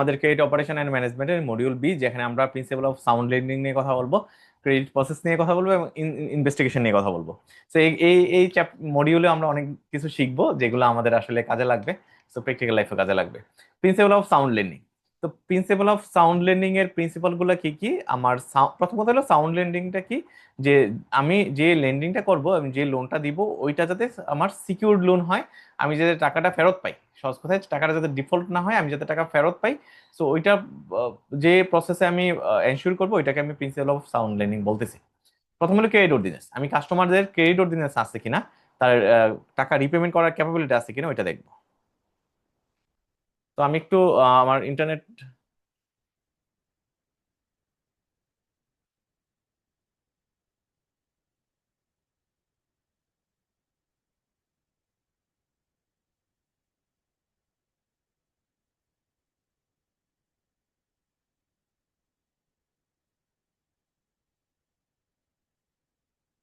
আমাদের credit operation and ম্যানেজমেন্টের module B, যেখানে আমরা প্রিন্সিপাল অফ সাউন্ড লেন্ডিং নিয়ে কথা বলবো, ক্রেডিট প্রসেস নিয়ে কথা বলবো এবং ইনভেস্টিগেশন নিয়ে কথা বলবো। তো এই এই এই মডিউলে আমরা অনেক কিছু শিখবো যেগুলো আমাদের আসলে কাজে লাগবে, তো প্র্যাকটিক্যাল লাইফে কাজে লাগবে। Principal of sound lending. তো প্রিন্সিপাল অফ সাউন্ড লেন্ডিং এর প্রিন্সিপাল গুলো কি কি? আমার প্রথমত হলো সাউন্ড লেন্ডিংটা কি, যে আমি যে লেন্ডিংটা করব, আমি যে লোনটা দিব, ওইটা যাতে আমার সিকিউরড লোন হয়, আমি যাতে টাকাটা ফেরত পাই, সহজ কথায় টাকাটা যাতে ডিফল্ট না হয়, আমি যাতে টাকা ফেরত পাই। সো ওইটা যে প্রসেসে আমি এনশিওর করবো, ওইটাকে আমি প্রিন্সিপাল অফ সাউন্ড লেন্ডিং বলতেছি। প্রথম হলো ক্রেডিট অর্ডিনেন্স, আমি কাস্টমারদের ক্রেডিট অর্ডিনেন্স আছে কিনা, তার টাকা রিপেমেন্ট করার ক্যাপাবিলিটি আছে কিনা ওইটা দেখবো। তো আমি একটু আমার ইন্টারনেট।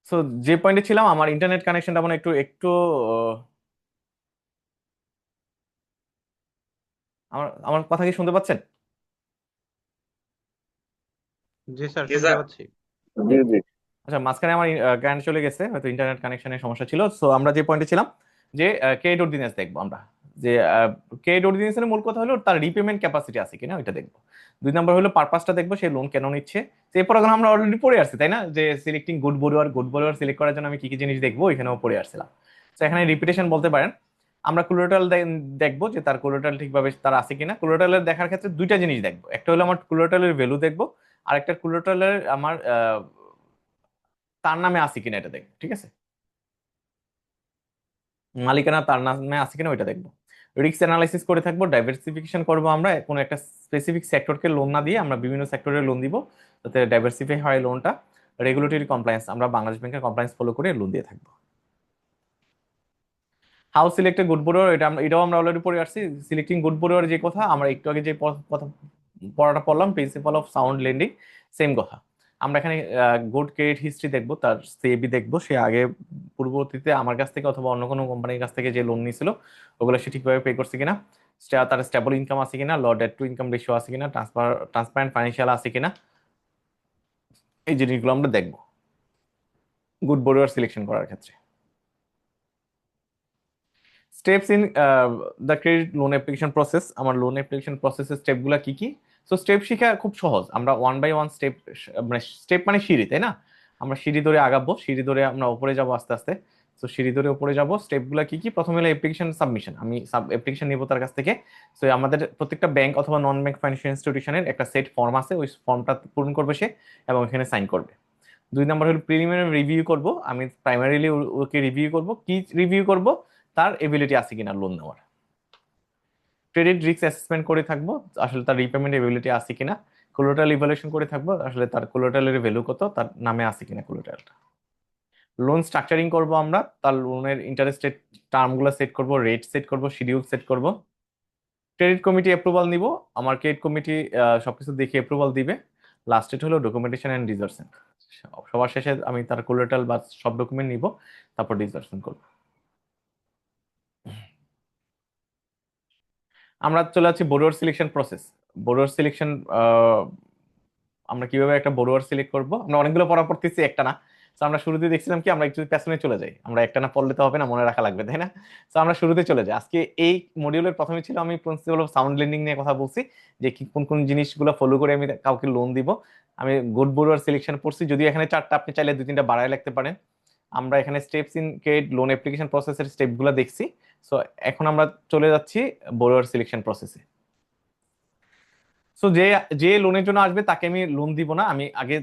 সো যে পয়েন্টে ছিলাম, আমার ইন্টারনেট কানেকশনটা মানে একটু একটু আহ, আমার আমার কথা কি শুনতে পাচ্ছেন? জি স্যার, জি শুনতে স্যার। পাচ্ছি। জি জি। আচ্ছা, মাঝখানে আমার কারেন্ট চলে গেছে, হয়তো ইন্টারনেট কানেকশনের সমস্যা ছিল। সো আমরা যে পয়েন্টে ছিলাম, যে ক্রেডিট অর্ডিনেন্স দেখবো আমরা, যে ক্রেডিট অর্ডিনেন্সের মূল কথা হলো তার রিপেমেন্ট ক্যাপাসিটি আছে কিনা ওইটা দেখবো। দুই নম্বর হলো পারপাসটা দেখবো, সে লোন কেন নিচ্ছে। তো এই প্রোগ্রাম আমরা অলরেডি পড়ে আসছি, তাই না? যে সিলেক্টিং গুড বরোয়ার সিলেক্ট করার জন্য আমি কি কি জিনিস দেখবো, এখানেও পড়ে আসছিলাম। তো এখানে রিপিটেশন বলতে পারেন। আমরা কোলাটারাল দেখবো, যে তার কোলাটারাল ঠিকভাবে তার আছে কিনা। কোলাটারালের দেখার ক্ষেত্রে দুইটা জিনিস দেখবো, একটা হলো আমার কোলাটারালের ভ্যালু দেখবো, আর একটা কোলাটারালের আমার তার নামে আছে কিনা এটা দেখবো, ঠিক আছে? মালিকানা তার নামে আছে কিনা ওইটা দেখবো। রিস্ক অ্যানালাইসিস করে থাকবো, ডাইভার্সিফিকেশন করবো, আমরা কোনো একটা স্পেসিফিক সেক্টরকে লোন না দিয়ে আমরা বিভিন্ন সেক্টরে লোন দিব, যাতে ডাইভার্সিফাই হয় লোনটা। রেগুলেটরি কমপ্লায়েন্স, আমরা বাংলাদেশ ব্যাংকের কমপ্লায়েন্স ফলো করে লোন দিয়ে থাকবো। হাউ সিলেক্ট গুড বোরোয়ার, এটাও আমরা অলরেডি পড়ে আসছি। সিলেক্টিং গুড বোরোয়ার যে কথা, আমরা একটু আগে যে কথা পড়াটা পড়লাম, principal of sound lending, same কথা। আমরা এখানে গুড ক্রেডিট হিস্ট্রি দেখবো, তার সিএবি দেখবো, সে আগে পূর্ববর্তীতে আমার কাছ থেকে অথবা অন্য কোনো কোম্পানির কাছ থেকে যে লোন নিয়েছিল, ওগুলো সে ঠিকভাবে পে করছে কিনা, তার স্টেবল ইনকাম আছে কিনা, ল ডেট টু ইনকাম রেশিও আছে কিনা, ট্রান্সপারেন্ট ফাইন্যান্সিয়াল আছে কিনা, এই জিনিসগুলো আমরা দেখবো গুড বোরোয়ার সিলেকশন করার ক্ষেত্রে। Steps in the credit loan application process, আমার লোন অ্যাপ্লিকেশন প্রসেসের স্টেপগুলো কি কি? সো স্টেপ শিখা খুব সহজ, আমরা ওয়ান বাই ওয়ান স্টেপ, মানে স্টেপ মানে সিঁড়ি, তাই না? আমরা সিঁড়ি ধরে আগাবো, সিঁড়ি ধরে আমরা উপরে যাব আস্তে আস্তে। তো সিঁড়ি ধরে উপরে যাব, স্টেপগুলো কি কি? প্রথমে হলো অ্যাপ্লিকেশন সাবমিশন, আমি অ্যাপ্লিকেশন নিব তার কাছ থেকে। তো আমাদের প্রত্যেকটা ব্যাংক অথবা নন ব্যাংক ফাইন্যান্সিয়াল ইনস্টিটিউশনের একটা সেট ফর্ম আছে, ওই ফর্মটা পূরণ করবে সে এবং এখানে সাইন করবে। দুই নাম্বার হলো প্রিলিমিনারি রিভিউ করব, আমি প্রাইমারিলি ওকে রিভিউ করব, কি রিভিউ করব? তার এবিলিটি আছে কিনা লোন নেওয়ার। ক্রেডিট রিস্ক অ্যাসেসমেন্ট করে থাকবো, আসলে তার রিপেমেন্ট এবিলিটি আছে কিনা। কোলাটারাল ইভালুয়েশন করে থাকবো, আসলে তার কোলাটারালের ভ্যালু কত, তার নামে আছে কিনা কোলাটারালটা। লোন স্ট্রাকচারিং করব, আমরা তার লোনের ইন্টারেস্ট রেট টার্মগুলো সেট করব, রেট সেট করব, শিডিউল সেট করব। ক্রেডিট কমিটি অ্যাপ্রুভাল নিব, আমার ক্রেডিট কমিটি সবকিছু দেখে অ্যাপ্রুভাল দিবে। লাস্ট ডেট হলো ডকুমেন্টেশন এন্ড ডিসবার্সমেন্ট, সবার শেষে আমি তার কোলাটারাল বা সব ডকুমেন্ট নিব, তারপর ডিসবার্সমেন্ট করব। আমরা চলে যাচ্ছি borrower selection process. Borrower selection, আমরা কিভাবে একটা বোরোয়ার সিলেক্ট করব, আমরা অনেকগুলো পড়া পড়তেছি, একটা না। তো আমরা শুরুতে দেখছিলাম কি, আমরা একটু পেছনে চলে যাই, আমরা একটা না পড়লে তো হবে না, মনে রাখা লাগবে, তাই না? তো আমরা শুরুতে চলে যাই। আজকে এই মডিউলের প্রথমে ছিল, আমি প্রিন্সিপাল অফ সাউন্ড লেন্ডিং নিয়ে কথা বলছি, যে কি কোন কোন জিনিসগুলো ফলো করে আমি কাউকে লোন দিব। আমি গুড বোরোয়ার সিলেকশন পড়ছি, যদিও এখানে চারটা, আপনি চাইলে দুই তিনটা বাড়ায় লিখতে পারেন। আমরা এখানে steps in credit loan application প্রসেসের স্টেপগুলো দেখছি। সো এখন আমরা চলে যাচ্ছি বোরোয়ার সিলেকশন প্রসেসে। সো যে যে লোনের জন্য আসবে তাকে আমি লোন দিব না, আমি আগে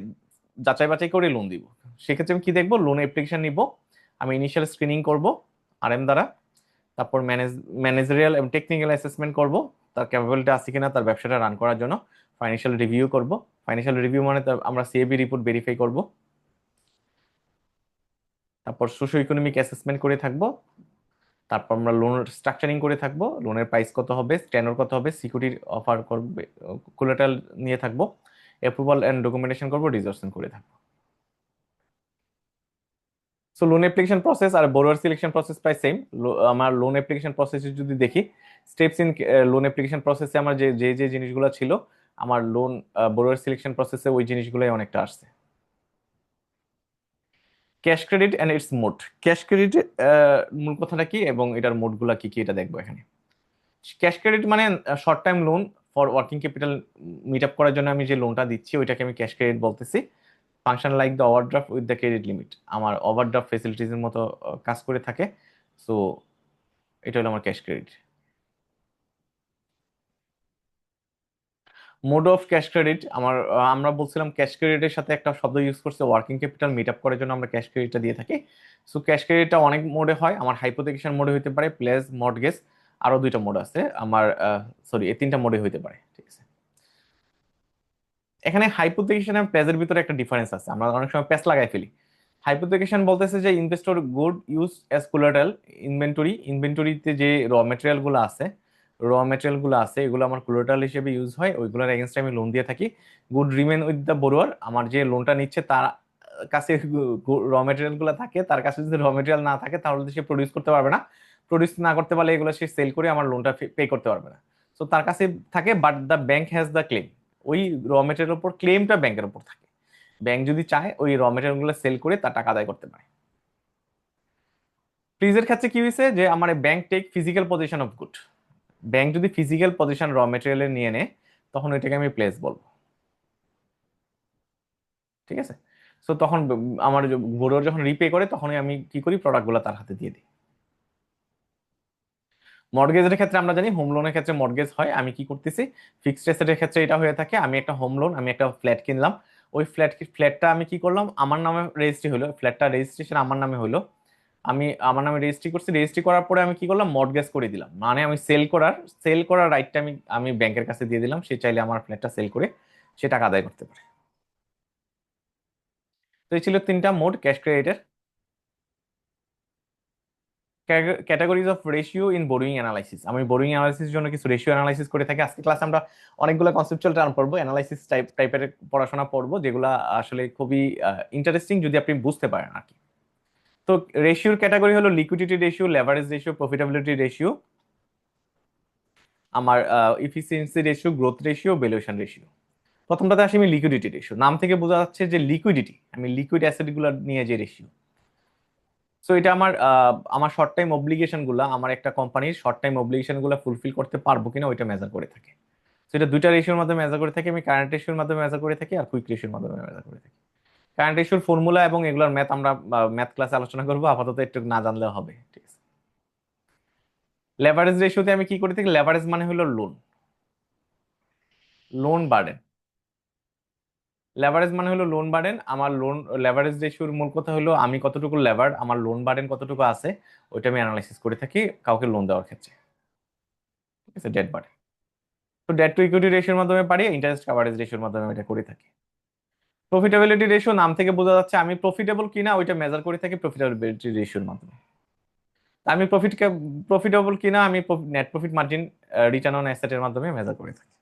যাচাই বাছাই করে লোন দিব। সেক্ষেত্রে আমি কি দেখবো, লোন অ্যাপ্লিকেশন নিব, আমি ইনিশিয়াল স্ক্রিনিং করব আরএম দ্বারা। তারপর ম্যানেজারিয়াল এবং টেকনিক্যাল অ্যাসেসমেন্ট করব, তার ক্যাপাবিলিটি আছে কিনা তার ব্যবসাটা রান করার জন্য। ফাইন্যান্সিয়াল রিভিউ করব, ফাইন্যান্সিয়াল রিভিউ মানে আমরা সিএবি রিপোর্ট ভেরিফাই করব। তারপর সোশ্യോ ইকোনমিক অ্যাসেসমেন্ট করে থাকবো। তারপর আমরা লোন স্ট্রাকচারিং করে থাকবো, লোনের প্রাইস কত হবে, টেনর কত হবে, সিকিউরিটি অফার করবে, কোলাটারাল নিয়ে থাকবো, অ্যাপ্রুভাল এন্ড ডকুমেন্টেশন করবো, ডিসবার্সমেন্ট করে থাকবো। সো লোন অ্যাপ্লিকেশন প্রসেস আর বোরোয়ার সিলেকশন প্রসেস প্রায় সেম। আমার লোন অ্যাপ্লিকেশন প্রসেসে যদি দেখি, স্টেপস ইন লোন অ্যাপ্লিকেশন প্রসেসে আমার যে যে যে জিনিসগুলো ছিল, আমার লোন বোরোয়ার সিলেকশন প্রসেসে ওই জিনিসগুলোই অনেকটা আসছে। Cash credit and its mode. Cash credit মূল কথাটা কি এবং এটার মোডগুলা কি কি এটা দেখবো এখানে। ক্যাশ ক্রেডিট মানে short time loan for working capital meet up করার জন্য আমি যে লোনটা দিচ্ছি ওইটাকে আমি ক্যাশ ক্রেডিট বলতেছি। Function like the overdraft with the credit limit, আমার ওভারড্রাফট ফেসিলিটিসের মতো কাজ করে থাকে। সো এটা হলো আমার cash credit. Mode of cash credit আমার আমরা বলছিলাম ক্যাশ ক্রেডিটের সাথে একটা শব্দ ইউজ করছে, ওয়ার্কিং ক্যাপিটাল মিট আপ করার জন্য আমরা ক্যাশ ক্রেডিটটা দিয়ে থাকি। সো ক্যাশ ক্রেডিটটা অনেক মোডে হয়, আমার হাইপোথেকেশন মোডে হতে পারে, প্লেস, মর্টগেজ, আরো দুইটা মোড আছে আমার, সরি এই তিনটা মোডে হতে পারে, ঠিক আছে। এখানে হাইপোথেকেশন আর প্লেজের ভিতরে একটা ডিফারেন্স আছে, আমরা অনেক সময় প্যাচ লাগাই ফেলি। হাইপোথেকেশন বলতেছে যে investor good use as collateral ইনভেন্টরিতে যে র মেটেরিয়াল গুলো আছে এগুলো আমার কোলাটারাল হিসেবে ইউজ হয়, ওইগুলোর এগেনস্টে আমি লোন দিয়ে থাকি। Good remain with the borrower, আমার যে লোনটা নিচ্ছে তার কাছে মেটেরিয়াল গুলো থাকে, তার কাছে যদি মেটেরিয়াল না থাকে তাহলে তো সে প্রডিউস করতে পারবে না, প্রডিউস না করতে পারলে এগুলো সে সেল করে আমার লোনটা পে করতে পারবে না। তো তার কাছে থাকে, but the bank has the claim, ওই মেটেরিয়ালের উপর ক্লেমটা ব্যাংকের উপর থাকে। ব্যাংক যদি চায় ওই মেটেরিয়াল গুলো সেল করে তার টাকা আদায় করতে পারে। ফ্রিজের ক্ষেত্রে কি হয়েছে যে আমার bank take physical position of good, bank যদি ফিজিক্যাল পজিশন মেটেরিয়ালের নিয়ে নেয় তখন ওইটাকে আমি প্লেস বলবো, ঠিক আছে। সো তখন আমার বোরোর যখন রিপে করে তখনই আমি কি করি, প্রোডাক্ট গুলো তার হাতে দিয়ে দিই। মর্টগেজের ক্ষেত্রে আমরা জানি হোম লোনের ক্ষেত্রে মর্টগেজ হয়, আমি কি করতেছি, ফিক্সড অ্যাসেটের ক্ষেত্রে এটা হয়ে থাকে, আমি একটা হোম লোন, আমি একটা ফ্ল্যাট কিনলাম, ওই ফ্ল্যাটটা আমি কি করলাম, আমার নামে রেজিস্ট্রি হলো, ফ্ল্যাটটা রেজিস্ট্রেশন আমার নামে হলো, আমি আমার নামে রেজিস্ট্রি করছি, রেজিস্ট্রি করার পরে আমি কি করলাম, মর্টগেজ করে দিলাম, মানে আমি সেল করার রাইটটা আমি আমি ব্যাংকের কাছে দিয়ে দিলাম, সে চাইলে আমার ফ্ল্যাটটা সেল করে সে টাকা আদায় করতে পারে। তো এই ছিল তিনটা মোড ক্যাশ ক্রেডিটের। Categories of ratio in boring analysis, আমি বোরিং অ্যানালাইসিস জন্য কিছু রেশিও অ্যানালাইসিস করে থাকি। আজকে ক্লাসে আমরা অনেকগুলো কনসেপচুয়াল টার্ম পড়বো, অ্যানালাইসিস টাইপের পড়াশোনা পড়বো, যেগুলো আসলে খুবই ইন্টারেস্টিং যদি আপনি বুঝতে পারেন আর কি। তো রেশিওর ক্যাটাগরি হলো liquidity ratio, leverage ratio, profitability ratio, আমার efficiency ratio, growth ratio, valuation ratio. প্রথমটাতে আসি আমি লিকুইডিটি রেশিও, নাম থেকে বোঝা যাচ্ছে যে লিকুইডিটি, আমি লিকুইড অ্যাসেট গুলো নিয়ে যে রেশিও। সো এটা আমার শর্ট টাইম অব্লিগেশন গুলা, আমার একটা কোম্পানির শর্ট টাইম অব্লিগেশন গুলা ফুলফিল করতে পারবো কিনা ওইটা মেজার করে থাকে। তো এটা দুইটা রেশিওর মাধ্যমে মেজার করে থাকি, আমি কারেন্ট রেশিওর মাধ্যমে মেজার করে থাকি আর কুইক রেশিওর মাধ্যমে মেজার করে থাকি। কারেন্ট রেশিওর ফর্মুলা এবং এগুলোর ম্যাথ আমরা ম্যাথ ক্লাসে আলোচনা করবো, আপাতত একটু না জানলেও হবে, ঠিক আছে। লেভারেজ রেশিওতে আমি কি করে থাকি, লেভারেজ মানে হলো লোন, লোন বার্ডেন। লেভারেজ মানে হলো লোন বার্ডেন, আমার লোন লেভারেজ রেশিওর মূল কথা হলো আমি কতটুকু লেভার, আমার লোন বার্ডেন কতটুকু আছে, ওইটা আমি অ্যানালাইসিস করে থাকি কাউকে লোন দেওয়ার ক্ষেত্রে, ঠিক আছে, ডেট বার্ডেন। তো ডেট টু ইকুইটি রেশিওর মাধ্যমে পারি, ইন্টারেস্ট কাভারেজ রেশিওর মাধ্যমে এটা করে থাকি। প্রফিটেবিলিটি রেশিও নাম থেকে বোঝা যাচ্ছে আমি প্রফিটেবল কিনা ওইটা মেজার করে থাকি প্রফিটেবিলিটি রেশিওর মাধ্যমে। আমি প্রফিটেবল কিনা আমি net profit margin, return on অ্যাসেটের মাধ্যমে মেজার করে থাকি।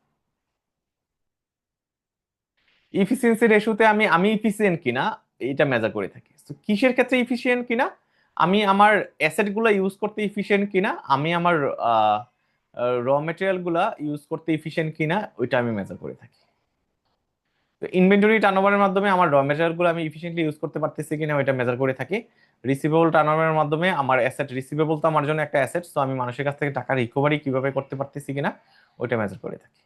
ইফিসিয়েন্সি রেশিওতে আমি আমি ইফিসিয়েন্ট কিনা এটা মেজার করে থাকি। তো কিসের ক্ষেত্রে ইফিসিয়েন্ট কিনা, আমি আমার অ্যাসেট গুলা ইউজ করতে ইফিসিয়েন্ট কিনা, আমি আমার মেটেরিয়াল গুলা ইউজ করতে ইফিসিয়েন্ট কিনা ওইটা আমি মেজার করে থাকি। তো ইনভেন্টরি টার্নওভারের মাধ্যমে আমার মেটেরিয়াল গুলো আমি ইফিসিয়েন্টলি ইউজ করতে পারতেছি কিনা ওইটা মেজার করে থাকি। রিসিভেবল টার্নওভারের মাধ্যমে আমার অ্যাসেট, রিসিভেবল তো আমার জন্য একটা অ্যাসেট, তো আমি মানুষের কাছ থেকে টাকা রিকভারি কিভাবে করতে পারতেছি কিনা ওইটা মেজার করে থাকি।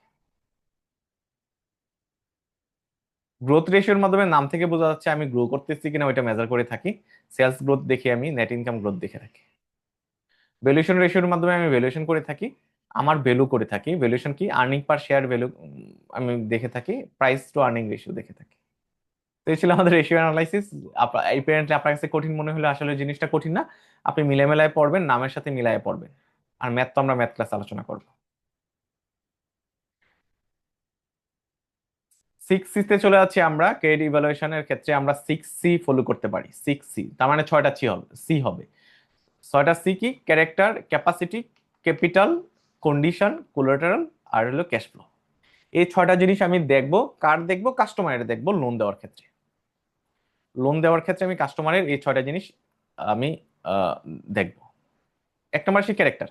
গ্রোথ রেশিওর মাধ্যমে নাম থেকে বোঝা যাচ্ছে আমি গ্রো করতেছি কিনা ওইটা মেজার করে থাকি, সেলস গ্রোথ দেখে আমি নেট ইনকাম গ্রোথ দেখে থাকি। ভ্যালুয়েশন রেশিওর মাধ্যমে আমি ভ্যালুয়েশন করে থাকি, আমার ভ্যালু করে থাকি, ভ্যালুয়েশন কি আর্নিং পার শেয়ার ভ্যালু আমি দেখে থাকি, প্রাইস টু আর্নিং রেশিও দেখে থাকি। তো এই ছিল আমাদের রেশিও অ্যানালাইসিস। অ্যাপারেন্টলি আপনার কাছে কঠিন মনে হলে আসলে জিনিসটা কঠিন না, আপনি মিলায় পড়বেন, নামের সাথে মিলায় পড়বেন। আর ম্যাথ তো আমরা ম্যাথ ক্লাস আলোচনা করবো। 6C তে চলে যাচ্ছি আমরা, ক্রেডিট ইভালুয়েশনের ক্ষেত্রে আমরা 6C ফলো করতে পারি। 6C তার মানে 6টা সি হবে। 6টা সি কি, character, capacity, capital, condition, collateral, আর হলো ক্যাশ ফ্লো। এই 6টা জিনিস আমি দেখবো, কার দেখবো, কাস্টমারের দেখবো লোন দেওয়ার ক্ষেত্রে। লোন দেওয়ার ক্ষেত্রে আমি কাস্টমারের এই 6টা জিনিস আমি দেখবো। এক নম্বর সে ক্যারেক্টার।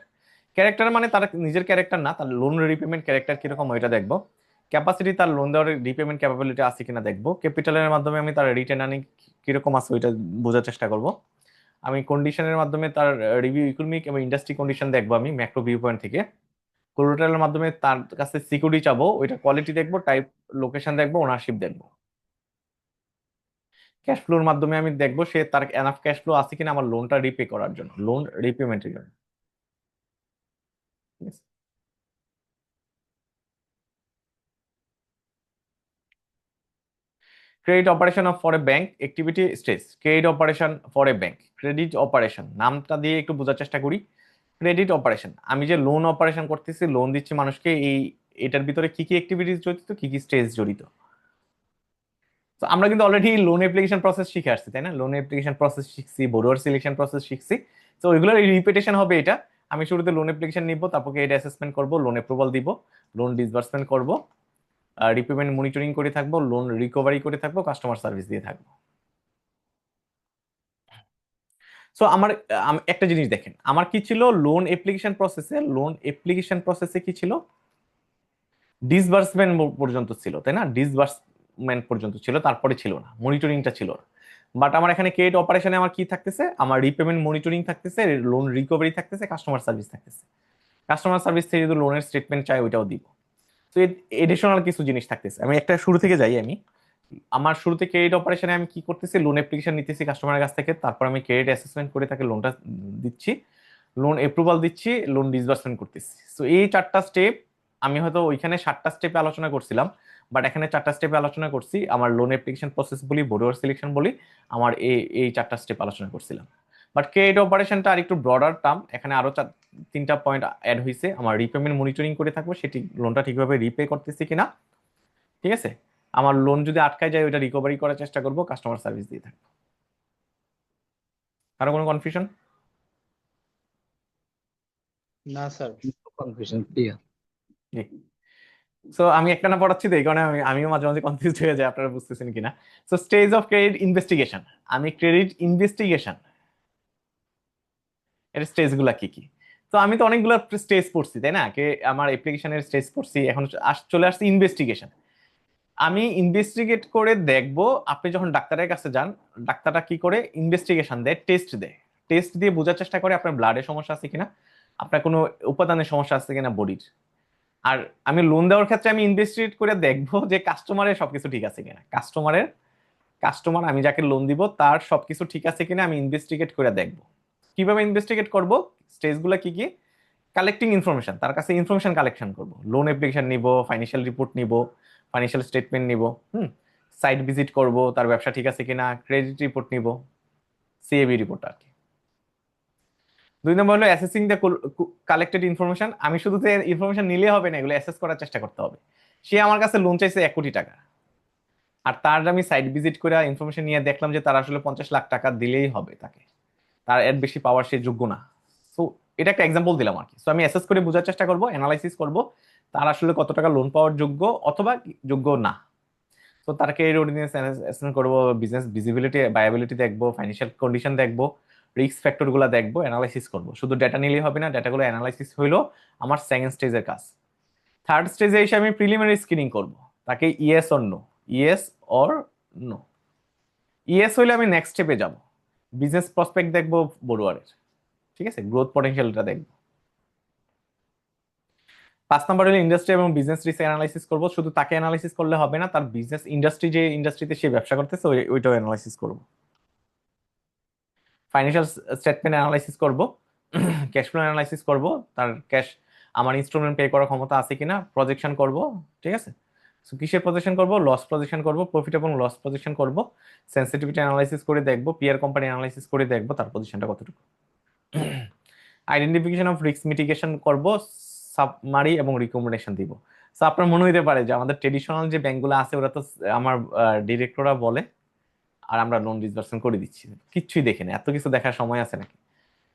ক্যারেক্টার মানে তার নিজের ক্যারেক্টার না, তার লোন রিপেমেন্ট ক্যারেক্টার কিরকম ওইটা দেখবো। ক্যাপাসিটি, তার লোন দেওয়ার রিপেমেন্ট ক্যাপাবিলিটি আছে কিনা দেখবো। ক্যাপিটালের মাধ্যমে আমি তার রিটেন আর্নিং কিরকম আছে ওইটা বোঝার চেষ্টা করব। আমি কন্ডিশনের মাধ্যমে তার রিভিউ ইকোনমিক এবং ইন্ডাস্ট্রি কন্ডিশন দেখবো আমি ম্যাক্রো ভিউ পয়েন্ট থেকে। কোলাটেরালের মাধ্যমে তার কাছে সিকিউরিটি চাবো, ওইটা কোয়ালিটি দেখবো, টাইপ লোকেশন দেখবো, ওনারশিপ দেখবো। ক্যাশ ফ্লোর মাধ্যমে আমি দেখবো সে তার এনাফ ক্যাশ ফ্লো আছে কিনা আমার লোনটা রিপে করার জন্য, লোন রিপেমেন্টের জন্য। ঠিক আছে? Credit operation of for a bank activity stage. Credit operation for a bank, credit operation নামটা দিয়ে একটু বোঝার চেষ্টা করি। ক্রেডিট অপারেশন, আমি যে লোন অপারেশন করতেছি, লোন দিচ্ছি মানুষকে, এটার ভিতরে কি কি অ্যাক্টিভিটিস জড়িত, কি কি স্টেজ জড়িত। তো আমরা কিন্তু অলরেডি লোন অ্যাপ্লিকেশন প্রসেস শিখে আসছি, তাই না? লোন অ্যাপ্লিকেশন প্রসেস শিখছি, বড়োয়ার সিলেকশন প্রসেস শিখছি। তো ওইগুলোর রিপিটেশন হবে এটা। আমি শুরুতে লোন অ্যাপ্লিকেশন নিব, তারপর ক্রেডিট অ্যাসেসমেন্ট করব, লোন অ্যাপ্রুভাল দিব, লোন ডিসবার্সমেন্ট করব, রিপেমেন্ট মনিটরিং করে থাকবো, লোন রিকভারি করে থাকবো, কাস্টমার সার্ভিস দিয়ে থাকবো। সো আমার একটা জিনিস দেখেন, আমার কি ছিল লোন অ্যাপ্লিকেশন প্রসেসে, লোন অ্যাপ্লিকেশন প্রসেসে কি ছিল, ডিসবার্সমেন্ট পর্যন্ত ছিল, তাই না? ডিসবার্সমেন্ট পর্যন্ত ছিল, তারপরে ছিল না, মনিটরিংটা ছিল না। বাট আমার এখানে ক্রেডিট অপারেশনে আমার কি থাকতেছে, আমার রিপেমেন্ট মনিটরিং থাকতেছে, লোন রিকভারি থাকতেছে, কাস্টমার সার্ভিস থাকতেছে। কাস্টমার সার্ভিস থেকে যদি লোনের স্টেটমেন্ট চাই ওইটাও দিব। তো এডিশনাল কিছু জিনিস থাকতেছে। আমি একটা শুরু থেকে যাই। আমি আমার শুরুতে ক্রেডিট অপারেশনে আমি কি করতেছি, লোন অ্যাপ্লিকেশন নিতেছি কাস্টমারের কাছ থেকে, তারপর আমি ক্রেডিট অ্যাসেসমেন্ট করে তাকে লোনটা দিচ্ছি, লোন অ্যাপ্রুভাল দিচ্ছি, লোন ডিসবার্সমেন্ট করতেছি। তো এই 4টা স্টেপ, আমি হয়তো ওইখানে 7টা স্টেপে আলোচনা করছিলাম, বাট এখানে 4টা স্টেপে আলোচনা করছি। আমার লোন অ্যাপ্লিকেশন প্রসেস বলি, বোরোয়ার সিলেকশন বলি, আমার এই 4টা স্টেপ আলোচনা করছিলাম। বাট ক্রেডিট অপারেশনটা আর একটু ব্রডার টার্ম, এখানে আরো 3টা পয়েন্ট অ্যাড হয়েছে। আমার রিপেমেন্ট মনিটরিং করে থাকবো, সেটি লোনটা ঠিকভাবে রিপে করতেছি কিনা, ঠিক আছে। আমার লোন যদি আটকায় যায় ওইটা রিকভারি করার চেষ্টা করবো, কাস্টমার সার্ভিস দিয়ে থাকবো। কারো কোনো কনফিউশন? না স্যার, কনফিউশন ক্লিয়ার। জি। সো আমি একটা না পড়াচ্ছি তো এই কারণে আমিও মাঝে মাঝে কনফিউজ হয়ে যাই, আপনারা বুঝতেছেন কিনা। So stage of credit investigation, আমি ক্রেডিট ইনভেস্টিগেশন এর স্টেজ গুলা কি কি। তো আমি তো অনেকগুলো স্টেজ পড়ছি, তাই না? আমার অ্যাপ্লিকেশনের স্টেজ পড়ছি, এখন চলে আসছে ইনভেস্টিগেশন। আমি ইনভেস্টিগেট করে দেখব, আপনি যখন ডাক্তারের কাছে যান, ডাক্তাররা কি করে, ইনভেস্টিগেশন দেয়, টেস্ট দেয়। টেস্ট দিয়ে বোঝার চেষ্টা করে আপনার ব্লাডের সমস্যা আছে কিনা, আপনার কোনো উপাদানের সমস্যা আছে কিনা বডির। আর আমি লোন দেওয়ার ক্ষেত্রে আমি ইনভেস্টিগেট করে দেখবো যে কাস্টমারের সবকিছু ঠিক আছে কিনা, কাস্টমার আমি যাকে লোন দিব তার সবকিছু ঠিক আছে কিনা আমি ইনভেস্টিগেট করে দেখবো। কিভাবে ইনভেস্টিগেট করব, স্টেজগুলো কি কি, কালেক্টিং ইনফরমেশন, তার কাছে ইনফরমেশন কালেকশন করব, লোন অ্যাপ্লিকেশন নিব, ফাইন্যান্সিয়াল রিপোর্ট নিব, ফাইন্যান্সিয়াল স্টেটমেন্ট নিব, সাইট ভিজিট করব, তার ব্যবসা ঠিক আছে কিনা, ক্রেডিট রিপোর্ট নিব, সিএবি রিপোর্ট আর কি। 2 নম্বর হলো অ্যাসেসিং দ্য কালেক্টেড ইনফরমেশন। আমি শুধু ইনফরমেশন নিলে হবে না, এগুলো অ্যাসেস করার চেষ্টা করতে হবে। সে আমার কাছে লোন চাইছে 1 কোটি টাকা, আর তার আমি সাইট ভিজিট করে ইনফরমেশন নিয়ে দেখলাম যে তার আসলে 50 লাখ টাকা দিলেই হবে তাকে, তার এর বেশি পাওয়ার সে যোগ্য না। সো এটা একটা এক্সাম্পল দিলাম আর কি। সো আমি অ্যাসেস করে বোঝার চেষ্টা করব, অ্যানালাইসিস করব তার আসলে কত টাকা লোন পাওয়ার যোগ্য অথবা যোগ্য না। তো তার ক্রেডিট ওয়ার্থিনেস অ্যাসেসমেন্ট করব, বিজনেস ভিজিবিলিটি ভায়াবিলিটি দেখবো, ফাইন্যান্সিয়াল কন্ডিশন দেখবো, রিস্ক ফ্যাক্টর গুলো দেখবো, অ্যানালাইসিস করবো। শুধু ডেটা নিলেই হবে না, ডেটাগুলো অ্যানালাইসিস হইলো আমার সেকেন্ড স্টেজের কাজ। থার্ড স্টেজে এসে আমি প্রিলিমিনারি স্ক্রিনিং করব, তাকে yes or no, yes or no. Yes হইলে আমি নেক্সট স্টেপে যাব, বিজনেস প্রসপেক্ট দেখবো বড়ুয়ারের, ঠিক আছে, গ্রোথ পটেনশিয়ালটা দেখবো। 5 নম্বর হলো ইন্ডাস্ট্রি এবং বিজনেস রিস্ক অ্যানালাইসিস করবো। শুধু তাকে অ্যানালাইসিস করলে হবে না, তার বিজনেস ইন্ডাস্ট্রি, যে ইন্ডাস্ট্রিতে সে ব্যবসা করতেছে ওইটাও অ্যানালাইসিস করবো। ফাইন্যান্সিয়াল স্টেটমেন্ট অ্যানালাইসিস করব, ক্যাশ ফ্লো অ্যানালাইসিস করব, তার ক্যাশ আমার ইনস্টলমেন্ট পে করার ক্ষমতা আছে কিনা প্রজেকশন করব, ঠিক আছে। সো কিসের প্রজেকশন করব, লস প্রজেকশন করব, প্রফিট এবং লস প্রজেকশন করব, সেন্সিটিভিটি অ্যানালাইসিস করে দেখব, পিয়ার কোম্পানি অ্যানালাইসিস করে দেখব তার পজিশনটা কতটুকু। আইডেন্টিফিকেশন অফ রিস্ক মিটিগেশন করব, সাবমারি এবং রিকমেন্ডেশন দিব। সো আপনার মনে হইতে পারে যে আমাদের ট্রেডিশনাল যে ব্যাংকগুলো আছে ওরা তো, আমার ডিরেক্টররা বলে আর আমরা লোন ডিসবার্সমেন্ট করে দিচ্ছি, কিচ্ছুই দেখে না, এত কিছু দেখার সময় আছে নাকি।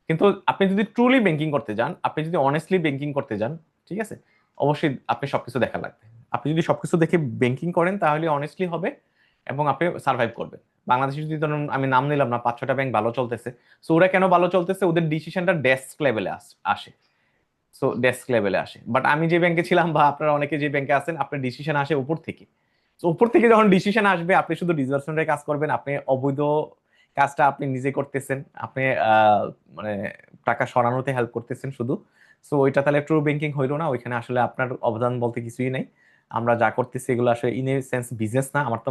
কিন্তু আপনি যদি ট্রুলি ব্যাংকিং করতে যান, আপনি যদি অনেস্টলি ব্যাংকিং করতে যান, ঠিক আছে, অবশ্যই আপনি সবকিছু দেখা লাগবে। আপনি যদি সবকিছু দেখে ব্যাংকিং করেন তাহলে অনেস্টলি হবে এবং আপনি সার্ভাইভ করবেন। বাংলাদেশে যদি ধরুন আমি নাম নিলাম না, 5-6টা ব্যাংক ভালো চলতেছে। সো ওরা কেন ভালো চলতেছে? ওদের ডিসিশনটা ডেস্ক লেভেলে আসে। সো ডেস্ক লেভেলে আসে। বাট আমি যে ব্যাংকে ছিলাম বা আপনারা অনেকে যে ব্যাংকে আছেন, আপনার ডিসিশন আসে উপর থেকে। তো উপর থেকে যখন ডিসিশন আসবে, আপনি শুধু ডিসবার্সমেন্টের কাজ করবেন, আপনি অবৈধ কাজটা আপনি নিজে করতেছেন, আপনি মানে টাকা সরানোতে হেল্প করতেছেন শুধু। সো ওইটা তাহলে ট্রু ব্যাংকিং হইলো না, ওইখানে আসলে আপনার অবদান বলতে কিছুই নাই। আমরা যা করতেছি এগুলো আসলে ইন এ সেন্স বিজনেস না। আমার তো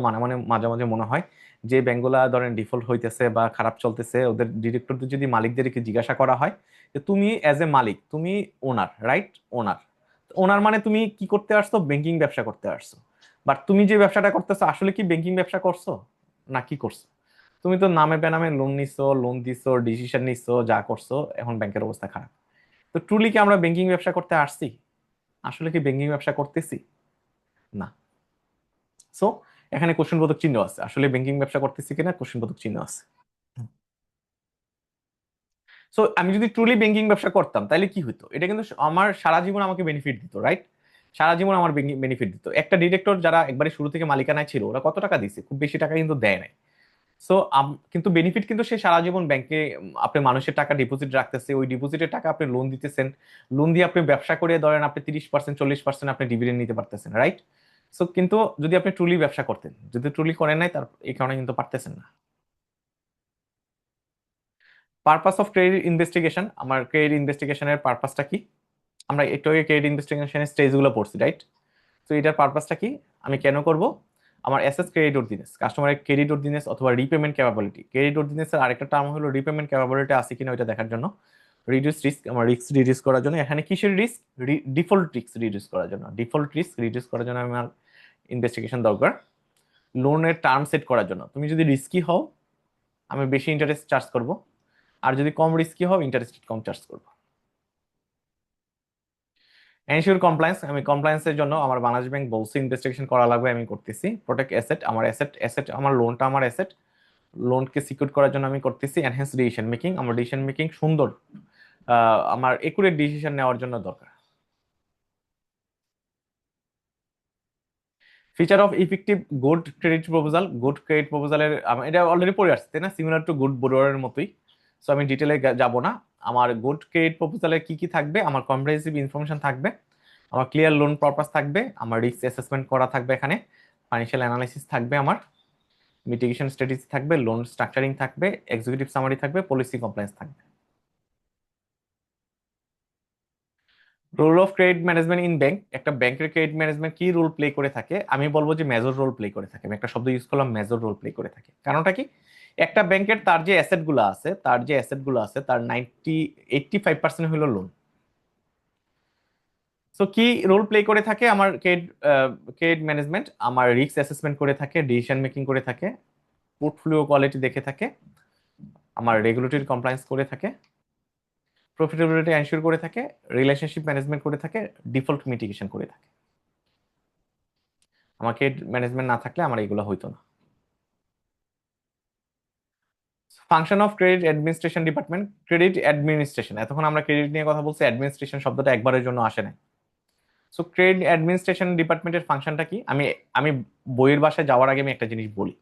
মাঝে মাঝে মনে হয় যে ব্যাংকগুলা ধরেন ডিফল্ট হইতেছে বা খারাপ চলতেছে, ওদের ডিরেক্টরদের যদি মালিকদেরকে জিজ্ঞাসা করা হয় যে তুমি এজ এ মালিক, তুমি ওনার, রাইট? ওনার, ওনার মানে তুমি কি করতে আসছো? ব্যাংকিং ব্যবসা করতে আসছো। বাট তুমি যে ব্যবসাটা করতেছো আসলে কি ব্যাংকিং ব্যবসা করছো না কি করছো? তুমি তো নামে বেনামে লোন নিছো, লোন দিছো, ডিসিশন নিছো, যা করছো, এখন ব্যাংকের অবস্থা খারাপ। তো ট্রুলি কি আমরা ব্যাংকিং ব্যবসা করতে আসছি? আসলে কি ব্যাংকিং ব্যবসা করতেছি? না। সো এখানে কোশ্চেনবোধক চিহ্ন আছে, আসলে ব্যাংকিং ব্যবসা করতেছি কিনা কোশ্চেনবোধক চিহ্ন আছে। সো আমি যদি ট্রুলি ব্যাংকিং ব্যবসা করতাম তাহলে কি হতো? এটা কিন্তু আমার সারা জীবন আমাকে বেনিফিট দিত, রাইট? সারা জীবন আমার বেনিফিট দিত। একটা ডিরেক্টর যারা একবারে শুরু থেকে মালিকানায় ছিল, ওরা কত টাকা দিছে? খুব বেশি টাকা কিন্তু দেয় নাই। সো কিন্তু বেনিফিট কিন্তু সে সারা জীবন ব্যাংকে আপনি মানুষের টাকা ডিপোজিট রাখতেছে, ওই ডিপোজিটের টাকা আপনি লোন দিতেছেন, লোন দিয়ে আপনি ব্যবসা করে ধরেন আপনি 30% 40% আপনি ডিভিডেন্ড নিতে পারতেছেন, রাইট? সো কিন্তু যদি আপনি ট্রুলি ব্যবসা করতেন, যদি ট্রুলি করেন নাই, তার এই কারণে কিন্তু পারতেছেন না। পারপাস অফ ক্রেডিট ইনভেস্টিগেশন, আমার ক্রেডিট ইনভেস্টিগেশনের পারপাসটা কি? আমরা একটু আগে ক্রেডিট ইনভেস্টিগেশনের স্টেজগুলো পড়ছি, রাইট? তো এটার পারপাসটা কি? আমি কেন করব? আমার অ্যাসেস ক্রেডিট ওর্ডিনেন্স, কাস্টমারের ক্রেডিট ওর্ডিনেন্স অথবা রিপেমেন্ট ক্যাপাবিলিটি। ক্রেডিট ওর্ডিনেন্সের আরেকটা টার্ম হলো রিপেমেন্ট ক্যাপাবিলিটি আছে কিনা ওইটা দেখার জন্য। রিডিউস রিস্ক, আমার রিস্ক রিডিউস করার জন্য। এখানে কিসের রিস্ক? ডিফল্ট রিস্ক রিডিউস করার জন্য। ডিফল্ট রিস্ক রিডিউস করার জন্য আমার ইনভেস্টিগেশন দরকার। লোনের টার্ম সেট করার জন্য, তুমি যদি রিস্কি হও আমি বেশি ইন্টারেস্ট চার্জ করব, আর যদি কম রিস্কি হও ইন্টারেস্ট কম চার্জ করব। এনশিওর কমপ্লায়েন্স, আমি কমপ্লায়েন্সের জন্য আমার বাংলাদেশ ব্যাংক বলছে ইনভেস্টিগেশন করা লাগবে, আমি করতেছি। প্রোটেক্ট অ্যাসেট, আমার অ্যাসেট আমার লোনটা আমার অ্যাসেট, লোনকে সিকিউর করার জন্য আমি করতেছি। এনহ্যান্স ডিসিশন মেকিং, আমার ডিসিশন মেকিং সুন্দর, আমার একুরেট ডিসিশন নেওয়ার জন্য দরকার। Feature of effective good credit proposal, good credit প্রপোজালের এটা অলরেডি পড়ে আসছে তাই না, সিমিলার টু গুড বোরোয়ারের মতোই। সো আমি ডিটেলে যাব না। আমার গুড ক্রেডিট প্রপোজালে কি কি থাকবে? আমার কম্প্রিহেন্সিভ ইনফরমেশন থাকবে, আমার ক্লিয়ার লোন পারপাস থাকবে, আমার রিস্ক অ্যাসেসমেন্ট করা থাকবে, এখানে ফাইন্যান্সিয়াল অ্যানালাইসিস থাকবে, আমার মিটিগেশন স্ট্র্যাটেজি থাকবে, লোন স্ট্রাকচারিং থাকবে, এক্সিকিউটিভ সামারি থাকবে, পলিসি কমপ্লায়েন্স থাকবে। Role of credit management in bank, একটা ব্যাংকের ক্রেডিট ম্যানেজমেন্ট কি রোল প্লে করে থাকে? আমি বলবো যে মেজর রোল প্লে করে থাকে। আমি একটা শব্দ ইউজ করলাম, মেজর রোল প্লে করে থাকে। কারণটা কি? একটা ব্যাংকের তার যে অ্যাসেট গুলো আছে, তার 85% হলো লোন। সো কি রোল প্লে করে থাকে আমার ক্রেডিট ক্রেডিট ম্যানেজমেন্ট? আমার রিস্ক অ্যাসেসমেন্ট করে থাকে, ডিসিশন মেকিং করে থাকে, পোর্টফোলিও কোয়ালিটি দেখে থাকে, আমার রেগুলেটরি কমপ্লায়েন্স করে থাকে, প্রফিটেবিলিটি এনশিওর করে থাকে, রিলেশনশিপ ম্যানেজমেন্ট করে থাকে, ডিফল্ট মিটিগেশন করে থাকে। আমাকে ম্যানেজমেন্ট না থাকলে আমার এগুলো হইতো না। Function of credit administration department, credit administration, এতক্ষণ আমরা ক্রেডিট নিয়ে কথা বলছি, অ্যাডমিনিস্ট্রেশন শব্দটা একবারের জন্য আসে না। সো ক্রেডিট অ্যাডমিনিস্ট্রেশন ডিপার্টমেন্টের ফাংশনটা কি? আমি আমি বইয়ের বাসায় যাওয়ার আগে আমি একটা জিনিস বলি,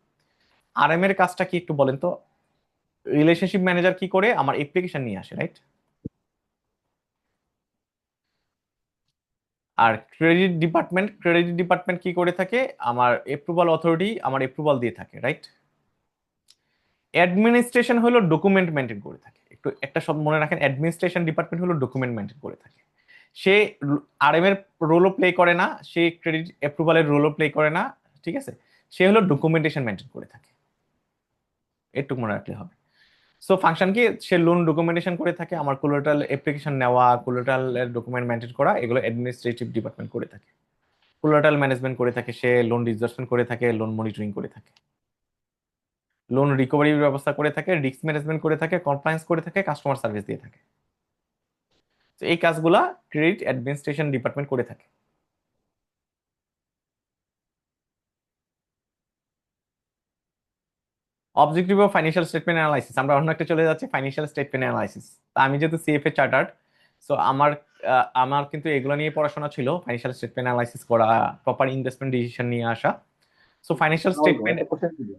আরএম এর কাজটা কি একটু বলেন তো? রিলেশনশিপ ম্যানেজার কি করে? আমার অ্যাপ্লিকেশন নিয়ে আসে, রাইট? আর ক্রেডিট ডিপার্টমেন্ট কি করে থাকে? আমার অ্যাপ্রুভাল অথরিটি আমার অ্যাপ্রুভাল দিয়ে থাকে, রাইট? অ্যাডমিনিস্ট্রেশন হলো ডকুমেন্ট মেনটেন করে থাকে। একটু একটা সব মনে রাখেন, অ্যাডমিনিস্ট্রেশন ডিপার্টমেন্ট হলো ডকুমেন্ট মেনটেন করে থাকে। সে আরএম এর রোলও প্লে করে না, সে ক্রেডিট অ্যাপ্রুভালের রোলও প্লে করে না, ঠিক আছে? সে হলো ডকুমেন্টেশন মেনটেন করে থাকে, এটুকু মনে রাখলে হবে। সো ফাংশন কি? সে লোন ডকুমেন্টেশন করে থাকে, আমার কোলাটারাল অ্যাপ্লিকেশন নেওয়া, কোলাটারাল ডকুমেন্ট মেনটেন করা, এগুলো অ্যাডমিনিস্ট্রেটিভ ডিপার্টমেন্ট করে থাকে। কোলাটারাল ম্যানেজমেন্ট করে থাকে, সে লোন ডিসবার্সমেন্ট করে থাকে, লোন মনিটরিং করে থাকে, লোন রিকভারির ব্যবস্থা করে থাকে, রিস্ক ম্যানেজমেন্ট করে থাকে, কমপ্লায়েন্স করে থাকে, কাস্টমার সার্ভিস দিয়ে থাকে। তো এই কাজগুলা ক্রেডিট অ্যাডমিনিস্ট্রেশন ডিপার্টমেন্ট করে থাকে। Objective of financial statement analysis, আমরা অন্য একটা চলে যাচ্ছি, ফাইন্যান্সিয়াল স্টেটমেন্ট অ্যানালাইসিস। আমি যেহেতু সিএফএ চার্টার্ড, সো আমার কিন্তু এগুলো নিয়ে পড়াশোনা ছিল, ফাইন্যান্সিয়াল স্টেটমেন্ট অ্যানালাইসিস করা, প্রপার ইনভেস্টমেন্ট ডিসিশন নিয়ে আসা। সো ফাইন্যান্সিয়াল রাহুল ভাই স্টেটমেন্ট, একটা কোশ্চেন ছিল।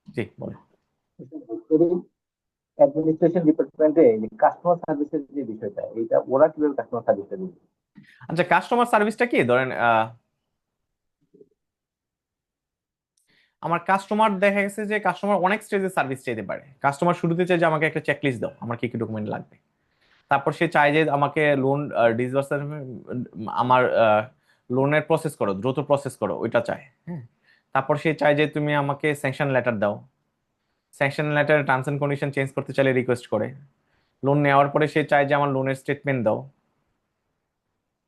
জি বলে। অ্যাডমিনিস্ট্রেশন ডিপার্টমেন্টে কাস্টমার সার্ভিসের যে বিষয়টা, এটা ওরা কিভাবে কাস্টমার সার্ভিসটা দিবে? আচ্ছা, কাস্টমার সার্ভিসটা কি ধরেন, আমার কাস্টমার দেখা গেছে যে কাস্টমার অনেক স্টেজে সার্ভিস চাইতে পারে। কাস্টমার শুরুতে চাই যে আমাকে একটা চেকলিস্ট দাও, আমার কি কি ডকুমেন্ট লাগবে। তারপর সে চায় যে আমাকে লোন ডিসবার্সার, আমার লোনের প্রসেস করো, দ্রুত প্রসেস করো, ওইটা চায়। হ্যাঁ। তারপর সে চায় যে তুমি আমাকে স্যাংশন লেটার দাও। Sanction letter terms and condition change করতে চাইলে রিকোয়েস্ট করে। লোন নেওয়ার পরে সে চায় যে আমার লোনের স্টেটমেন্ট দাও।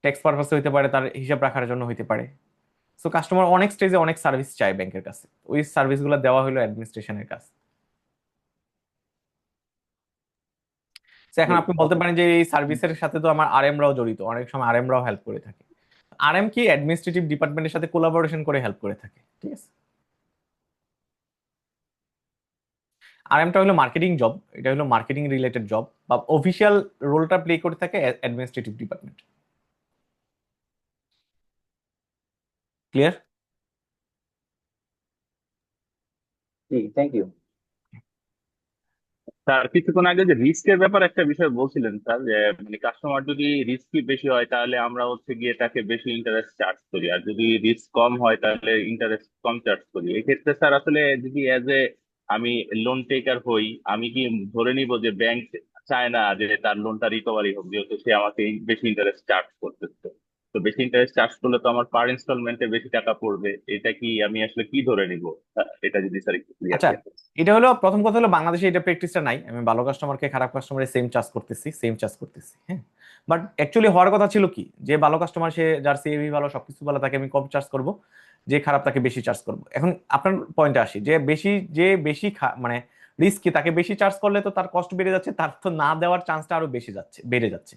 ট্যাক্স পারপাসে হইতে পারে, তার হিসাব রাখার জন্য হইতে পারে। সো কাস্টমার অনেক স্টেজে অনেক সার্ভিস চায় ব্যাংকের কাছে, ওই সার্ভিসগুলো দেওয়া হলো অ্যাডমিনিস্ট্রেশনের কাছে। তো এখন আপনি বলতে ওকে। পারেন যে এই সার্ভিসের সাথে তো আমার আরএম রাও জড়িত, অনেক সময় আরএম রাও হেল্প করে থাকে। আরএম কি অ্যাডমিনিস্ট্রেটিভ ডিপার্টমেন্টের সাথে কোলাবোরেশন করে হেল্প করে থাকে, ঠিক আছে। আরএমটা হলো মার্কেটিং জব, এটা হলো মার্কেটিং রিলেটেড জব, বা অফিসিয়াল রোলটা প্লে করে থাকে অ্যাডমিনিস্ট্রেটিভ ডিপার্টমেন্ট। ক্লিয়ার? জি, থ্যাংক ইউ। স্যার কিছুক্ষণ আগে যে রিস্কের ব্যাপার একটা বিষয় বলছিলেন স্যার, যে মানে কাস্টমার যদি রিস্কই বেশি হয় তাহলে আমরা হচ্ছে গিয়ে তাকে বেশি ইন্টারেস্ট চার্জ করি, আর যদি রিস্ক কম হয় তাহলে ইন্টারেস্ট কম চার্জ করি। এক্ষেত্রে স্যার আসলে যদি এজ এ আমি লোন টেকার হই, আমি কি ধরে নিব যে ব্যাংক চায় না যে তার লোনটা রিকভারি হোক, যেহেতু সে আমাকে বেশি ইন্টারেস্ট চার্জ করতেছে। তো বেশি ইন্টারেস্ট চার্জ করলে তো আমার পার ইনস্টলমেন্টে বেশি টাকা পড়বে, এটা কি আমি আসলে কি ধরে নিব? এটা যদি স্যার একটু ক্লিয়ার আচ্ছা, করতেন। এটা হলো প্রথম কথা হলো বাংলাদেশে এটা প্র্যাকটিসটা নাই, আমি ভালো কাস্টমারকে খারাপ কাস্টমারে সেম চার্জ করতেছি, সেম চার্জ করতেছি। হ্যাঁ। বাট অ্যাকচুয়ালি হওয়ার কথা ছিল কি, যে ভালো কাস্টমার সে যার সিএভি ভালো সবকিছু ভালো তাকে আমি কম চার্জ করব, যে খারাপ তাকে বেশি চার্জ করব। এখন আপনার পয়েন্টে আসি, যে বেশি মানে রিস্কি তাকে বেশি চার্জ করলে তো তার কষ্ট বেড়ে যাচ্ছে, তার তো না দেওয়ার চান্সটা আরো বেশি যাচ্ছে, বেড়ে যাচ্ছে।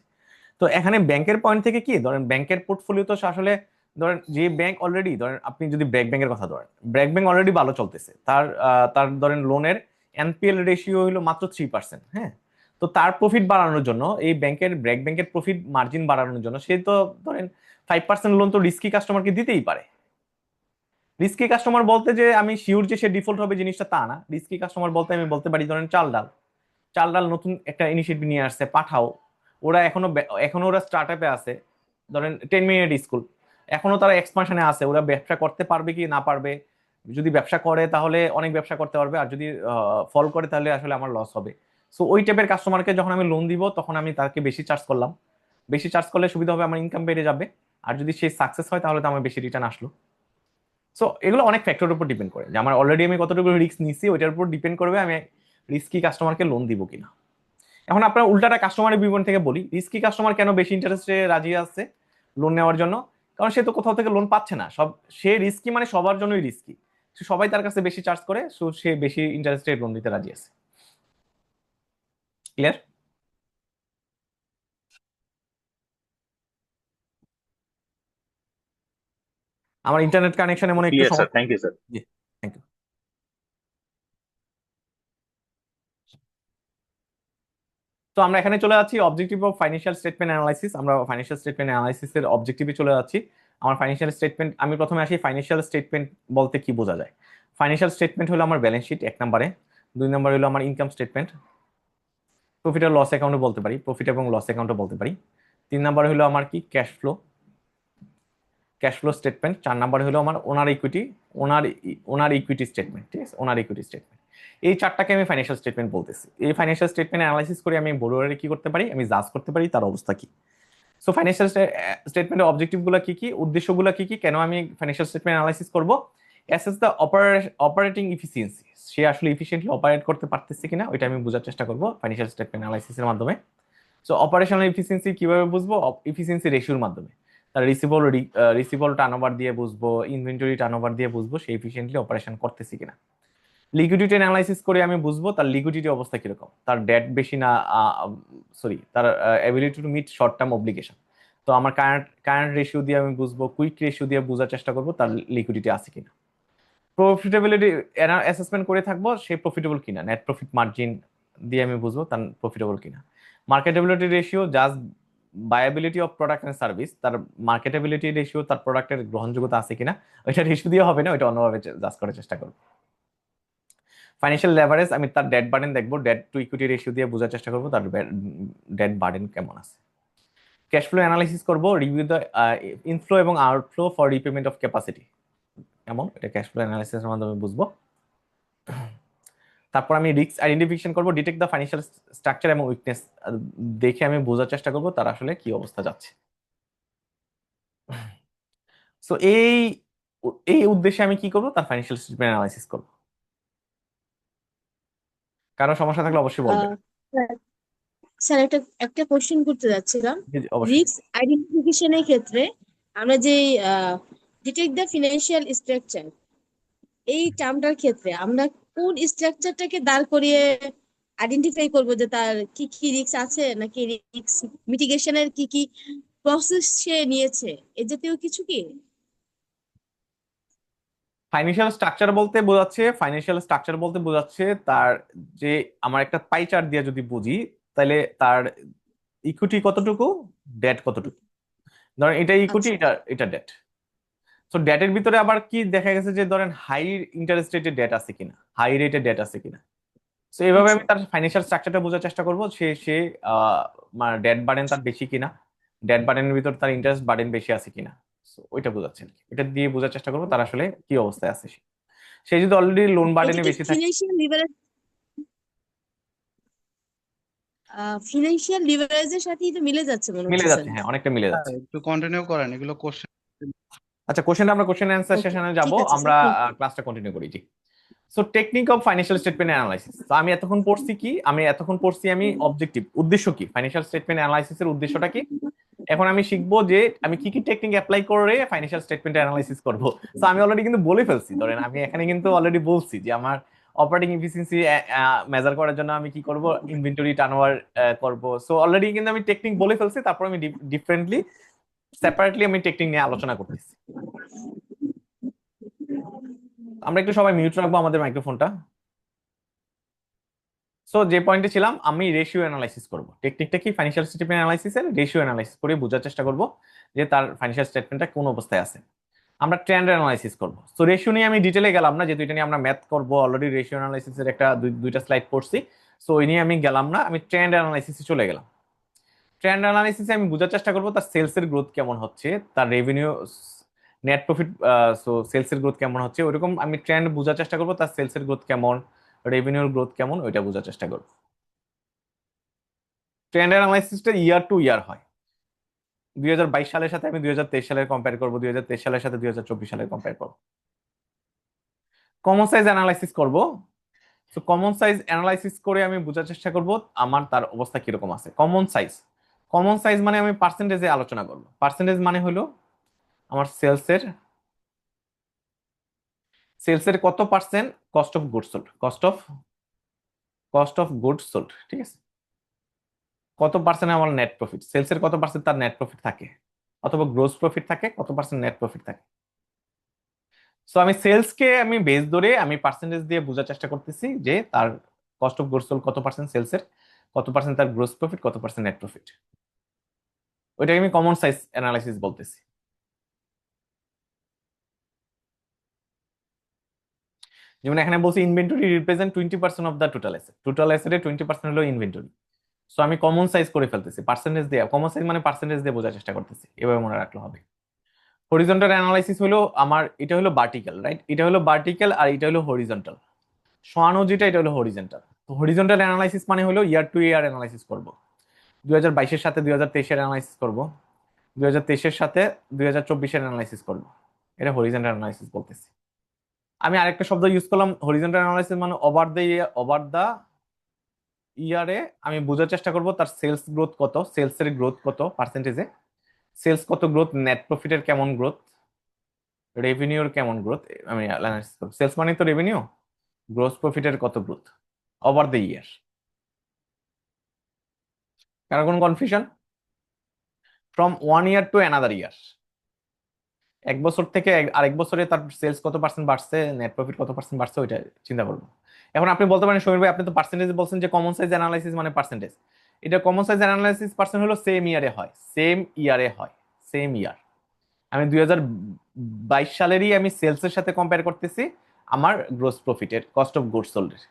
তো এখানে ব্যাংকের পয়েন্ট থেকে কি ধরেন, ব্যাংকের পোর্টফোলিও তো আসলে ধরেন যে ব্যাংক অলরেডি, ধরেন আপনি যদি ব্র্যাক ব্যাংকের কথা ধরেন, ব্র্যাক ব্যাংক অলরেডি ভালো চলতেছে, তার ধরেন লোনের এনপিএল রেশিও হলো মাত্র 3%। হ্যাঁ। তো তার প্রফিট বাড়ানোর জন্য, এই ব্র্যাক ব্যাংকের প্রফিট মার্জিন বাড়ানোর জন্য সে তো ধরেন 5% লোন তো রিস্কি কাস্টমারকে দিতেই পারে। রিস্কি কাস্টমার বলতে যে আমি শিওর যে সে ডিফল্ট হবে জিনিসটা তা না। রিস্কি কাস্টমার বলতে আমি বলতে পারি ধরেন চাল ডাল, চাল ডাল নতুন একটা ইনিশিয়েটিভ নিয়ে আসছে, পাঠাও। ওরা এখনো ওরা স্টার্ট আপে আছে, ধরেন 10 মিনিট স্কুল, এখনো তারা এক্সপানশনে আছে, ওরা ব্যবসা করতে পারবে কি না পারবে। যদি ব্যবসা করে তাহলে অনেক ব্যবসা করতে পারবে, আর যদি ফল করে তাহলে আসলে আমার লস হবে। সো ওই টাইপের কাস্টমারকে যখন আমি লোন দিব তখন আমি তাকে বেশি চার্জ করলাম। বেশি চার্জ করলে সুবিধা হবে, আমার ইনকাম বেড়ে যাবে। আর যদি সে সাকসেস হয় তাহলে তো আমার বেশি রিটার্ন আসলো। সো এগুলো অনেক ফ্যাক্টরের উপর ডিপেন্ড করে, যে আমার অলরেডি আমি কতটুকু রিস্ক নিচ্ছি ওইটার উপর ডিপেন্ড করবে আমি রিস্কি কাস্টমারকে লোন দিব কিনা। এখন আপনার উল্টাটা কাস্টমারের বিবরণ থেকে বলি, রিস্কি কাস্টমার কেন বেশি ইন্টারেস্টে রাজি আছে লোন নেওয়ার জন্য। কারণ সে তো কোথাও থেকে লোন পাচ্ছে না, সে রিস্কি মানে সবার জন্যই রিস্কি, সবাই তার কাছে বেশি চার্জ করে, সো সে বেশি ইন্টারেস্টে লোন দিতে রাজি আছে। ক্লিয়ার? আমার ইন্টারনেট কানেকশন এমন একটু ক্লিয়ার স্যার, সমস্যা। Thank you sir. জি, থ্যাংক ইউ। তো আমরা এখানে চলে যাচ্ছি objective of financial statement analysis, আমরা ফাইন্যান্সিয়াল স্টেটমেন্ট অ্যানালাইসিসের অবজেক্টিভে চলে যাচ্ছি। আমার ফাইন্যান্সিয়াল স্টেটমেন্ট, আমি প্রথমে আসি ফাইন্যান্সিয়াল স্টেটমেন্ট বলতে কি বোঝা যায়। ফাইন্যান্সিয়াল স্টেটমেন্ট হলো আমার ব্যালেন্স শিট এক নম্বরে, দুই নম্বর হলো আমার ইনকাম স্টেটমেন্ট, প্রফিট আর লস অ্যাকাউন্টও বলতে পারি, প্রফিট এবং লস অ্যাকাউন্টও বলতে পারি। তিন নম্বর হলো আমার কি cash flow, cash flow statement. চার নাম্বার হলো আমার ওনার ইকুইটি, ওনার ওনার ইকুইটি স্টেটমেন্ট, ঠিক আছে, ওনার ইকুইটি স্টেটমেন্ট। এই চারটাকে আমি ফাইন্যান্সিয়াল স্টেটমেন্ট বলতেছি। এই ফাইন্যান্সিয়াল স্টেটমেন্ট অ্যানালাইসিস করে আমি বড়োয়ারে কি করতে পারি, আমি জাজ করতে পারি তার অবস্থা কি। সো ফাইন্যান্সিয়াল স্টেটমেন্টের অবজেক্টিভ গুলা কি কি, উদ্দেশ্যগুলো কি কি, কেন আমি ফাইন্যান্সিয়াল স্টেটমেন্ট অ্যানালাইসিস করব। অ্যাসেস দ্য অপারেটিং ইফিসিয়েন্সি, সে আসলে ইফিসিয়েন্টলি অপারেট করতে পারতেছে কিনা ওইটা আমি বোঝার চেষ্টা করব ফাইন্যান্সিয়াল স্টেটমেন্ট অ্যানালাইসিসের মাধ্যমে। সো অপারেশনাল এফিসিয়েন্সি কিভাবে বুঝবো, এফিসিয়েন্সি রেশিওর মাধ্যমে। তার রিসিভেবল টার্নওভার দিয়ে বুঝবো, ইনভেন্টরি টার্নওভার দিয়ে বুঝবো সে এফিসিয়েন্টলি অপারেশন করতেছে কিনা। লিকুইডিটি অ্যানালাইসিস করে আমি বুঝবো তার লিকুইডিটি অবস্থা কিরকম, তার ডেট বেশি না, সরি তার ability to meet short term obligation. তো আমার কারেন্ট রেশিও দিয়ে আমি বুঝবো, কুইক রেশিও দিয়ে বোঝার চেষ্টা করবো তার লিকুইডিটি আছে কিনা। প্রফিটেবিলিটি অ্যাসেসমেন্ট করে থাকবো সে প্রফিটেবল কিনা, নেট প্রফিট মার্জিন দিয়ে আমি বুঝবো তার প্রফিটেবল কিনা। Marketability ratio just viability of product and service, তার মার্কেটেবিলিটি রেশিও তার প্রোডাক্টের গ্রহণযোগ্যতা আছে কিনা, ওইটা রেশিও দিয়ে হবে না, ওইটা অন্যভাবে জাজ করার চেষ্টা করবো। ফাইন্যান্সিয়াল লেভারেজ আমি তার ডেট বার্ডেন দেখবো, ডেট টু ইকুইটি রেশিও দিয়ে বোঝার চেষ্টা করবো তার ডেট বার্ডেন কেমন আছে। ক্যাশ ফ্লো অ্যানালাইসিস করবো, রিভিউ দ্য ইনফ্লো এবং outflow for repayment of capacity, কেমন এটা ক্যাশ ফ্লো অ্যানালাইসিসের মাধ্যমে বুঝবো। তারপর আমি রিস্ক আইডেন্টিফিকেশন করবো, ডিটেক্ট দ্য ফাইন্যান্সিয়াল স্ট্রাকচার এবং উইকনেস দেখে আমি বোঝার চেষ্টা করবো তার আসলে কি অবস্থা যাচ্ছে। সো এই এই উদ্দেশ্যে আমি কি করবো, তার ফাইন্যান্সিয়াল স্টেটমেন্ট অ্যানালাইসিস করবো। কারো সমস্যা থাকলে অবশ্যই বলবেন। স্যার স্যার, একটা একটা কোশ্চেন করতে যাচ্ছিলাম। জি, জি, অবশ্যই। রিস্ক আইডেন্টিফিকেশনের ক্ষেত্রে আমরা যে ডিটেক্ট দ্য ফিনান্সিয়াল স্ট্রাকচার এই টার্মটার ক্ষেত্রে আমরা কোন স্ট্রাকচারটাকে দাঁড় করিয়ে আইডেন্টিফাই করবো যে তার কি কি রিস্ক আছে, নাকি রিস্ক মিটিগেশনের কি কি প্রসেস সে নিয়েছে, এ জাতীয় কিছু কি? ফাইন্যান্সিয়াল স্ট্রাকচার বলতে বোঝাচ্ছে তার যে, আমার একটা পাই চার্ট দিয়ে যদি বুঝি তাহলে তার ইকুইটি কতটুকু, ডেট কতটুকু। ধরেন এটা ইকুইটি, আচ্ছা। এটা ডেট। তো ডেটের ভিতরে আবার কি দেখা গেছে যে ধরেন হাই ইন্টারেস্ট রেটের ডেট আছে কিনা, হাই রেটের ডেট আছে কিনা। তো এইভাবে আমি আচ্ছা। তার ফাইন্যান্সিয়াল স্ট্রাকচারটা বোঝার চেষ্টা করবো, সে মানে ডেট বার্ডেন তার বেশি কিনা, ডেট বার্ডেনের ভিতর তার ইন্টারেস্ট বার্ডেন বেশি আছে কিনা। So, ওইটা বোঝাচ্ছে আর কি। এটা দিয়ে বোঝার চেষ্টা করবো তার আসলে কি অবস্থায় আছে সে যদি অলরেডি লোন এটা বার্ডেনে কি বেশি থাকে। ফিনান্সিয়াল লিভারেজের সাথেই তো মিলে যাচ্ছে মনে মিলে হচ্ছে স্যার। যাচ্ছে, হ্যাঁ, অনেকটা মিলে যাচ্ছে। একটু কন্টিনিউ করেন, এগুলো কোশ্চেন। আচ্ছা, আমরা কোশ্চেন অ্যান্সার ওকে, সেশনে ঠিক যাব, আছে আমরা স্যার। ক্লাসটা কন্টিনিউ করি। জি। So technique of financial statement analysis. তো আমি এতক্ষণ পড়ছি আমি অবজেক্টিভ, উদ্দেশ্য কি ফাইন্যান্সিয়াল স্টেটমেন্ট অ্যানালাইসিসের উদ্দেশ্যটা কি। এখন আমি শিখবো যে আমি কি কি টেকনিক অ্যাপ্লাই করে ফাইন্যান্সিয়াল স্টেটমেন্ট অ্যানালাইসিস করব। সো আমি অলরেডি কিন্তু বলে ফেলছি, ধরেন আমি এখানে কিন্তু অলরেডি বলছি যে আমার অপারেটিং এফিসিয়েন্সি মেজার করার জন্য আমি কি করব, ইনভেন্টরি টার্নওভার করব। সো অলরেডি কিন্তু আমি টেকনিক বলে ফেলছি, তারপর আমি ডিফারেন্টলি সেপারেটলি আমি টেকনিক নিয়ে আলোচনা করতেছি। আমরা একটু সবাই মিউট রাখবো আমাদের মাইক্রোফোনটা। সো যে পয়েন্টে ছিলাম, আমি রেশিও অ্যানালাইসিস করব। টেকনিকটা কি, ফাইন্যান্সিয়াল স্টেটমেন্ট অ্যানালাইসিসের রেশিও অ্যানালাইসিস করে বোঝার চেষ্টা করব যে তার ফাইন্যান্সিয়াল স্টেটমেন্টটা কোন অবস্থায় আছে। আমরা ট্রেন্ড অ্যানালাইসিস করব। সো রেশিও নিয়ে আমি ডিটেলে গেলাম না, যেহেতু এটা নিয়ে আমরা ম্যাথ করব, অলরেডি রেশিও অ্যানালাইসিসের একটা দুইটা স্লাইড পড়ছি। সো ওই নিয়ে আমি গেলাম না, আমি ট্রেন্ড অ্যানালাইসিসে চলে গেলাম। ট্রেন্ড অ্যানালাইসিসে আমি বোঝার চেষ্টা করব তার সেলসের গ্রোথ কেমন হচ্ছে, তার রেভিনিউ, নেট প্রফিট, সো সেলসের গ্রোথ কেমন হচ্ছে, ওইরকম আমি ট্রেন্ড বোঝার চেষ্টা করব, তার সেলসের গ্রোথ কেমন, রেভিনিউর গ্রোথ কেমন, ওইটা বোঝার চেষ্টা করব। ট্রেন্ড অ্যানালাইসিসটা ইয়ার টু ইয়ার হয়। 2022 সালের সাথে আমি 2023 সালের কম্পেয়ার করবো, 2023 সালের সাথে 2024 সালের কম্পেয়ার করবো। কমন সাইজ অ্যানালাইসিস করব। তো কমন সাইজ অ্যানালাইসিস করে আমি বোঝার চেষ্টা করব আমার তার অবস্থা কিরকম আছে। কমন সাইজ মানে আমি পার্সেন্টেজে আলোচনা করব। পার্সেন্টেজ মানে হলো আমার সেলসের কত percent cost of goods sold, cost of goods sold, ঠিক আছে। কত পার্সেন্ট আমার নেট প্রফিট, সেলসের কত পার্সেন্ট তার নেট প্রফিট থাকে, অথবা গ্রোস প্রফিট থাকে, কত পার্সেন্ট নেট প্রফিট থাকে। সো আমি সেলসকে আমি বেস ধরে আমি পার্সেন্টেজ দিয়ে বোঝার চেষ্টা করতেছি যে তার কস্ট অফ গুডস সোল্ড কত পার্সেন্ট সেলসের, কত পার্সেন্ট তার গ্রোস প্রফিট, কত পার্সেন্ট নেট প্রফিট। ওইটাকে আমি কমন সাইজ অ্যানালাইসিস বলতেছি। যেমন এখানে বলছি inventory represent 20% of the total অ্যাসেটের 20% হলো ইনভেন্টরি। সো আমি কমন সাইজ করে ফেলতেছি, পার্সেন্টেজ দিয়ে, কমন সাইজ মানে পার্সেন্টেজ দিয়ে বোঝার চেষ্টা করতেছি, এভাবে মনে রাখলে হবে। হরিজন্টাল অ্যানালাইসিস হলো আমার, এটা হলো ভার্টিক্যাল, রাইট, এটা হলো ভার্টিক্যাল আর এটা হলো হরিজন্টাল। সোয়ানো যেটা, এটা হলো হরিজন্টাল। তো হরিজন্টাল অ্যানালাইসিস মানে হলো ইয়ার টু ইয়ার অ্যানালাইসিস করব। 2022-এর সাথে 2023-এর অ্যানালাইসিস করব, 2023-এর সাথে 2024-এর অ্যানালাইসিস করব। এটা হরিজন্টাল অ্যানালাইসিস বলতেছি। আমি আরেকটা শব্দ ইউজ করলাম, হরিজন্টাল অ্যানালাইসিস মানে ওভার দা ইয়ারে আমি বোঝার চেষ্টা করব তার সেলস গ্রোথ কত, সেলসের গ্রোথ কত পার্সেন্টেজে, সেলস কত গ্রোথ, নেট প্রফিটের কেমন গ্রোথ, রেভিনিউর কেমন গ্রোথ, আমি অ্যানালাইসিস করব। সেলস মানে তো রেভিনিউ, গ্রোস প্রফিটের কত গ্রোথ ওভার দ্য ইয়ার। কারো কোনো confusion? From 1 year to another year, এক বছর থেকে আরেক বছরে তার সেলস কত পার্সেন্ট বাড়ছে, নেট প্রফিট কত পার্সেন্ট বাড়ছে, ওইটা চিন্তা করবো। এখন আপনি বলতে পারেন সমীর ভাই, আপনি তো পার্সেন্টেজ বলছেন যে কমন সাইজ অ্যানালাইসিস মানে পার্সেন্টেজ। এটা কমন সাইজ অ্যানালাইসিস পার্সেন্ট হলো সেম ইয়ারে হয়, সেম ইয়ার। আমি 2022 সালেরই আমি সেলসের সাথে কম্পেয়ার করতেছি, আমার গ্রোস প্রফিটের, কস্ট অফ গুডস সোল্ডের।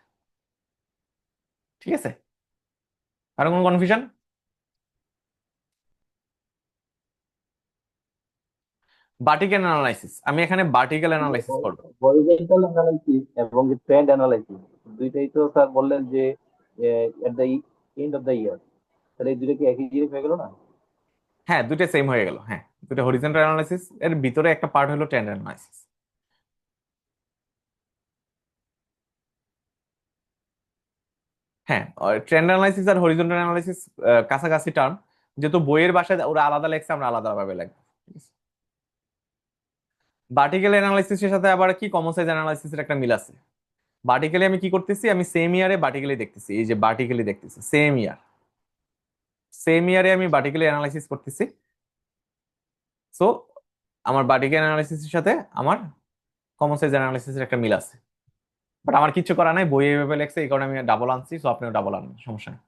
ঠিক আছে, আর কোনো কনফিউশন? ভার্টিক্যাল অ্যানালাইসিস, আমি এখানে ভার্টিক্যাল অ্যানালাইসিস করব। হরিজন্টাল অ্যানালাইসিস এবং ট্রেন্ড অ্যানালাইসিস দুইটাই তো স্যার বললেন যে at the end of the year, তাহলে এই দুটো কি একই জিনিস হয়ে গেল না? হ্যাঁ, দুটো সেম হয়ে গেল। হ্যাঁ, দুটো হরিজন্টাল অ্যানালাইসিস, এর ভিতরে একটা পার্ট হলো ট্রেন্ড অ্যানালাইসিস। হ্যাঁ, ট্রেন্ড অ্যানালাইসিস আর হরিজন্টাল অ্যানালাইসিস কাছাকাছি টার্ম, যেহেতু বইয়ের ভাষায় ওরা আলাদা লেখছে, আমরা আলাদাভাবে লিখবো। ভার্টিক্যাল অ্যানালাইসিসের সাথে আবার কি কমন সাইজ অ্যানালাইসিসের একটা মিল আছে। ভার্টিক্যালি আমি কি করতেছি, আমি সেম ইয়ারে ভার্টিক্যালি দেখতেছি, এই যে ভার্টিক্যালি দেখতেছি সেম ইয়ারে আমি ভার্টিক্যালি অ্যানালাইসিস করতেছি। সো আমার ভার্টিক্যাল অ্যানালাইসিসের সাথে আমার কমন সাইজ অ্যানালাইসিসের একটা মিল আছে, বাট আমার কিছু করা নাই, বইয়ে এভাবে লেখছে, এই কারণে আমি ডাবল আনছি। সো আপনিও ডাবল আনবেন, সমস্যা নেই।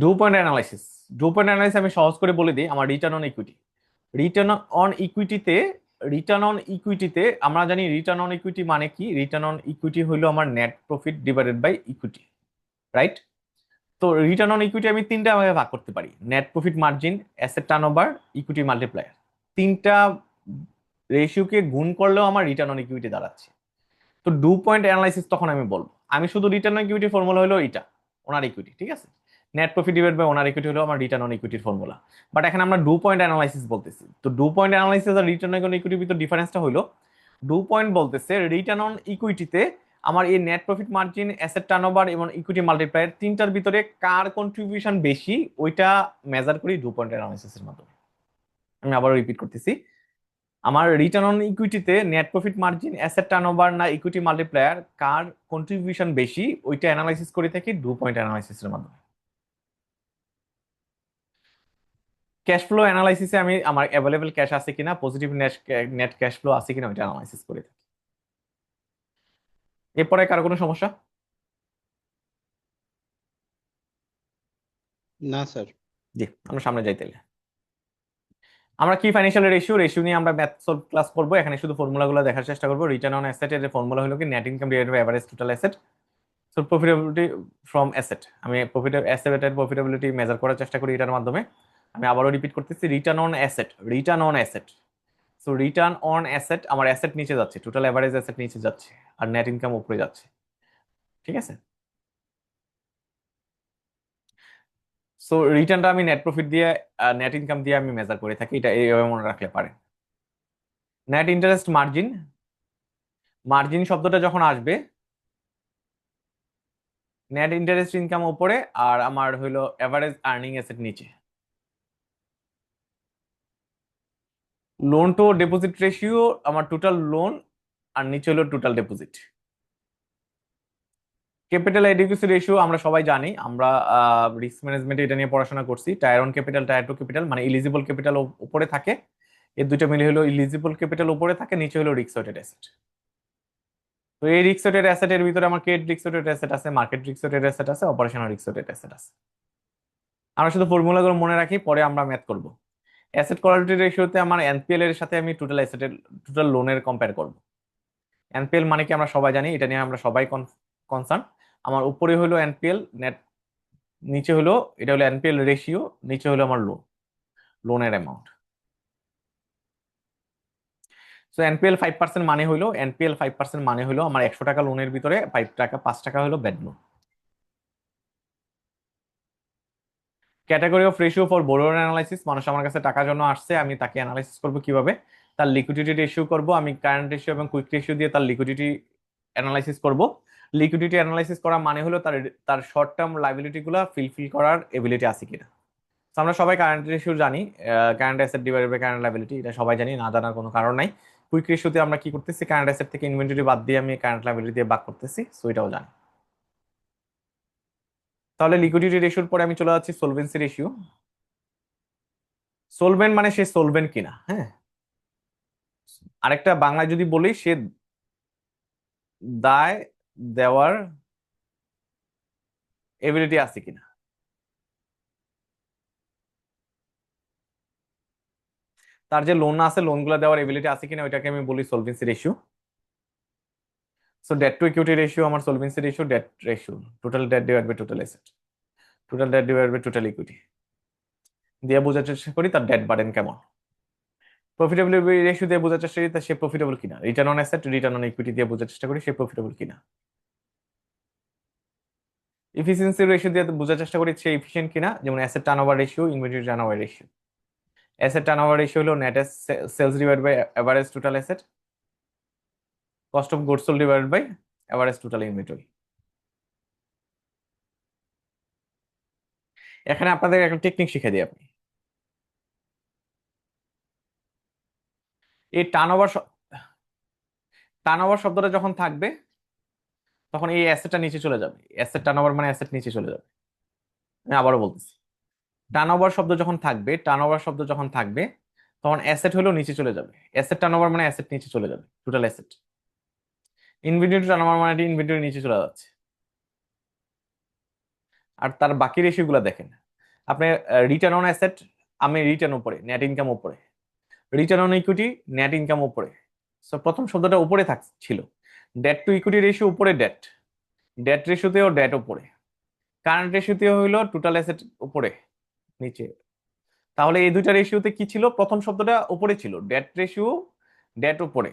DuPont analysis, DuPont analysis আমি সহজ করে বলে দিই। আমার return on equity, return on ইকুইটিতে আমরা জানি রিটার্ন অন ইকুইটি মানে কি। রিটার্ন অন ইকুইটি হলো আমার net profit divided by equity, right? তো রিটার্ন অন ইকুইটি আমি তিনটা ভাবে ভাগ করতে পারি: net profit margin, asset turnover, equity multiplier. তিনটা রেশিওকে গুণ করলেও আমার রিটার্ন অন ইকুইটি দাঁড়াচ্ছে। তো ডু পয়েন্ট অ্যানালাইসিস তখন আমি বলবো, আমি শুধু রিটার্ন অন ইকুইটি ফর্মুলা হলো এটা, ওনার ইকুইটি, ঠিক আছে? Net profit divide by owner equity হলো আমার রিটার্ন অন ইকুইটির ফর্মুলা। বাট এখানে আমরা ডু পয়েন্ট অ্যানালাইসিস বলতেছি। তো ডু পয়েন্ট অ্যানালাইসিস আর রিটার্ন অন ইকুইটির ভিতর ডিফারেন্সটা হলো, ডু পয়েন্ট বলতেছে রিটার্ন অন ইকুইটিতে আমার এই net profit margin, asset turnover এবং ইকুইটি মাল্টিপ্লায়ার তিনটার ভিতরে কার কন্ট্রিবিউশন বেশি ওইটা মেজার করি ডু পয়েন্ট অ্যানালাইসিসের মাধ্যমে। আমি আবারও রিপিট করতেছি, আমার রিটার্ন অন ইকুইটিতে net profit margin, asset turnover না ইকুইটি মাল্টিপ্লায়ার কার কন্ট্রিবিউশন বেশি ওইটা অ্যানালাইসিস করে থাকি ডু পয়েন্ট অ্যানালাইসিসের মাধ্যমে। ক্যাশ ফ্লো অ্যানালাইসিসে আমি আমার অ্যাভেলেবল ক্যাশ আছে কিনা, পজিটিভ নেট ক্যাশ ফ্লো আছে কিনা ওইটা অ্যানালাইসিস করে থাকি। এরপরে কারো কোনো সমস্যা? না স্যার। জি, আমরা সামনে যাই তাহলে। আমরা কি ফাইন্যান্সিয়াল রেশিও নিয়ে আমরা ম্যাথ সলভ ক্লাস করবো। এখানে শুধু ফর্মুলাগুলো দেখার চেষ্টা করবো। রিটার্ন অন অ্যাসেট এর ফর্মুলা হলো কি net income divided by average total asset. So profitability from asset, আমি অ্যাসেটের প্রফিটেবিলিটি মেজার করার চেষ্টা করি এটার মাধ্যমে। আমি আবারও রিপিট করতেছি, return on asset. So return on asset, আমার অ্যাসেট নিচে যাচ্ছে, টোটাল এভারেজ অ্যাসেট নিচে যাচ্ছে, আর নেট ইনকাম উপরে যাচ্ছে, ঠিক আছে? সো রিটার্নটা আমি নেট প্রফিট দিয়ে, নেট ইনকাম দিয়ে আমি মেজার করে থাকি, এটা এইভাবে মনে রাখলে পারে। নেট ইন্টারেস্ট মার্জিন, মার্জিন শব্দটা যখন আসবে, নেট ইন্টারেস্ট ইনকাম উপরে আর আমার হইলো এভারেজ আর্নিং অ্যাসেট নিচে। লোন টু ডিপোজিট রেশিও, আমার টোটাল লোন আর নিচে হলো টোটাল ডিপোজিট। ক্যাপিটাল এডিকুইসি রেশিও আমরা সবাই জানি, আমরা রিস্ক ম্যানেজমেন্টে এটা নিয়ে পড়াশোনা করছি। টায়ার 1 ক্যাপিটাল, টায়ার 2 ক্যাপিটাল, মানে ইলিজিবল ক্যাপিটাল উপরে থাকে, এর দুটো মিলে হলো ইলিজিবল ক্যাপিটাল উপরে থাকে, নিচে হলো রিস্ক ওয়েটেড অ্যাসেট। তো এই রিস্ক ওয়েটেড অ্যাসেটের ভিতরে আমার ক্রেডিট রিস্ক ওয়েটেড অ্যাসেট আছে, মার্কেট রিস্ক ওয়েটেড অ্যাসেট আছে, অপারেশনাল রিস্ক ওয়েটেড অ্যাসেট আছে। আমরা শুধু ফর্মুলাগুলো মনে রাখি, পরে আমরা ম্যাথ করব। অ্যাসেট কোয়ালিটি রেশিওতে আমার এনপিএল এর সাথে আমি টোটাল অ্যাসেটের, টোটাল লোনের কম্পেয়ার করব। এনপিএল মানে কি আমরা সবাই জানি, এটা নিয়ে আমরা সবাই কনসার্ন। আমার উপরে হলো এনপিএল নেট, নিচে হলো, এটা হলো এনপিএল রেশিও, নিচে হলো আমার লোনের অ্যামাউন্ট। সো এনপিএল 5% মানে হলো আমার 100 টাকা লোনের ভিতরে 5 টাকা হলো bad loan. Category of ratio for borrower analysis, মানুষ আমার কাছে টাকার জন্য আসছে, আমি তাকে অ্যানালাইসিস করব কিভাবে, তার লিকুইডিটি রেশিও করব, আমি কারেন্ট রেশিও এবং কুইক রেশিও দিয়ে তার লিকুইডিটি অ্যানালাইসিস করব। লিকুইডিটি অ্যানালাইসিস করা মানে হলো তার তার শর্ট টার্ম লাইবিলিটি গুলা ফিল করার এবিলিটি আছে কিনা। তো আমরা সবাই কারেন্ট রেশিও জানি, current asset divided by current liability, এটা সবাই জানি, না জানার কোনো কারণ নাই। কুইক রেশিওতে আমরা কি করতেছি, কারেন্ট অ্যাসেট থেকে ইনভেন্টরি বাদ দিয়ে আমি কারেন্ট লাইবিলিটি দিয়ে ভাগ করতেছি, সো এটাও জানি। তাহলে লিকুইডিটি রেশিওর পরে আমি চলে যাচ্ছি সলভেন্সি রেশিও। সোলভেন্ট মানে সে সোলভেন্ট কিনা, হ্যাঁ। আরেকটা বাংলায় যদি বলি, সে দায় দেওয়ার এবিলিটি আছে কিনা। তার যে লোন আছে লোনগুলো দেওয়ার এবিলিটি আছে কিনা ওইটাকে আমি বলি solvency ratio. So debt to equity ratio আমার solvency ratio, debt ratio, total debt divide by total asset, total debt divide by total equity দিয়ে বোঝার চেষ্টা করি তার ডেট বার্ডেন কেমন। প্রফিটেবিলিটি রেশিও দিয়ে বোঝার চেষ্টা করি তা সে প্রফিটেবল কিনা। Return on asset, return on equity দিয়ে বোঝার চেষ্টা করি সে প্রফিটেবল কিনা। এফিসিয়েন্সি রেশিও দিয়ে বোঝার চেষ্টা করি সে এফিশিয়েন্ট কিনা, যেমন asset turnover ratio, inventory turnover ratio. Asset turnover ratio হলো net sales divide by average total asset, cost of goods sold divide by average total inventory. এখানে আপনাদের একটা টেকনিক শিখে দিই আপনি। এই টার্নওভার শব্দটা যখন থাকবে তখন এই অ্যাসেটটা নিচে চলে যাবে। অ্যাসেট টার্নওভার মানে অ্যাসেট নিচে চলে যাবে। আমি আবারও বলতেছি, টার্নওভার শব্দ যখন থাকবে, টার্নওভার শব্দ যখন থাকবে তখন অ্যাসেট হলো নিচে চলে যাবে। অ্যাসেট টার্নওভার মানে অ্যাসেট নিচে চলে যাবে, টোটাল অ্যাসেট। ইনভেন্টরি টার্নওভার মানে ইনভেন্টরি নিচে চলে যাচ্ছে। আর তার বাকি রেশিওগুলো দেখেন আপনি, রিটার্ন অন অ্যাসেট আমি রিটার্ন উপরে, নেট ইনকাম উপরে, return on equity net income উপরে। সো প্রথম শব্দটা উপরে ছিল। ডেট টু ইকুইটি রেশিও উপরে, ডেট ডেট রেশিওতেও ডেট উপরে, কারেন্ট রেশিওতেও হইলো টোটাল অ্যাসেট উপরে নিচে। তাহলে এই দুইটা রেশিওতে কি ছিল, প্রথম শব্দটা উপরে ছিল, ডেট রেশিও ডেট উপরে,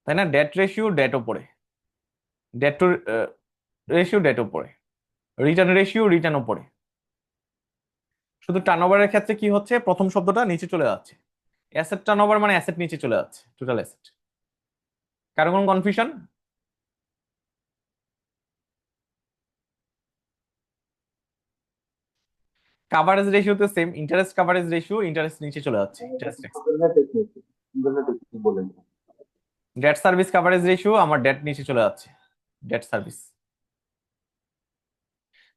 তাই না? ডেট রেশিও ডেট উপরে, ডেট টু রেশিও ডেট উপরে, রিটার্ন রেশিও রিটার্ন উপরে। শুধু টার্নওভারের ক্ষেত্রে কি হচ্ছে, প্রথম শব্দটা নিচে চলে যাচ্ছে। অ্যাসেট টার্নওভার মানে অ্যাসেট নিচে চলে যাচ্ছে, টোটাল অ্যাসেট। কারো কোনো কনফিউশন? কাভারেজ রেশিওতে same, interest coverage ratio, interest নিচে চলে যাচ্ছে, ইন্টারেস্ট বলেন। ডেট সার্ভিস কাভারেজ রেশিও আমার ডেট নিচে চলে যাচ্ছে, ডেট সার্ভিস।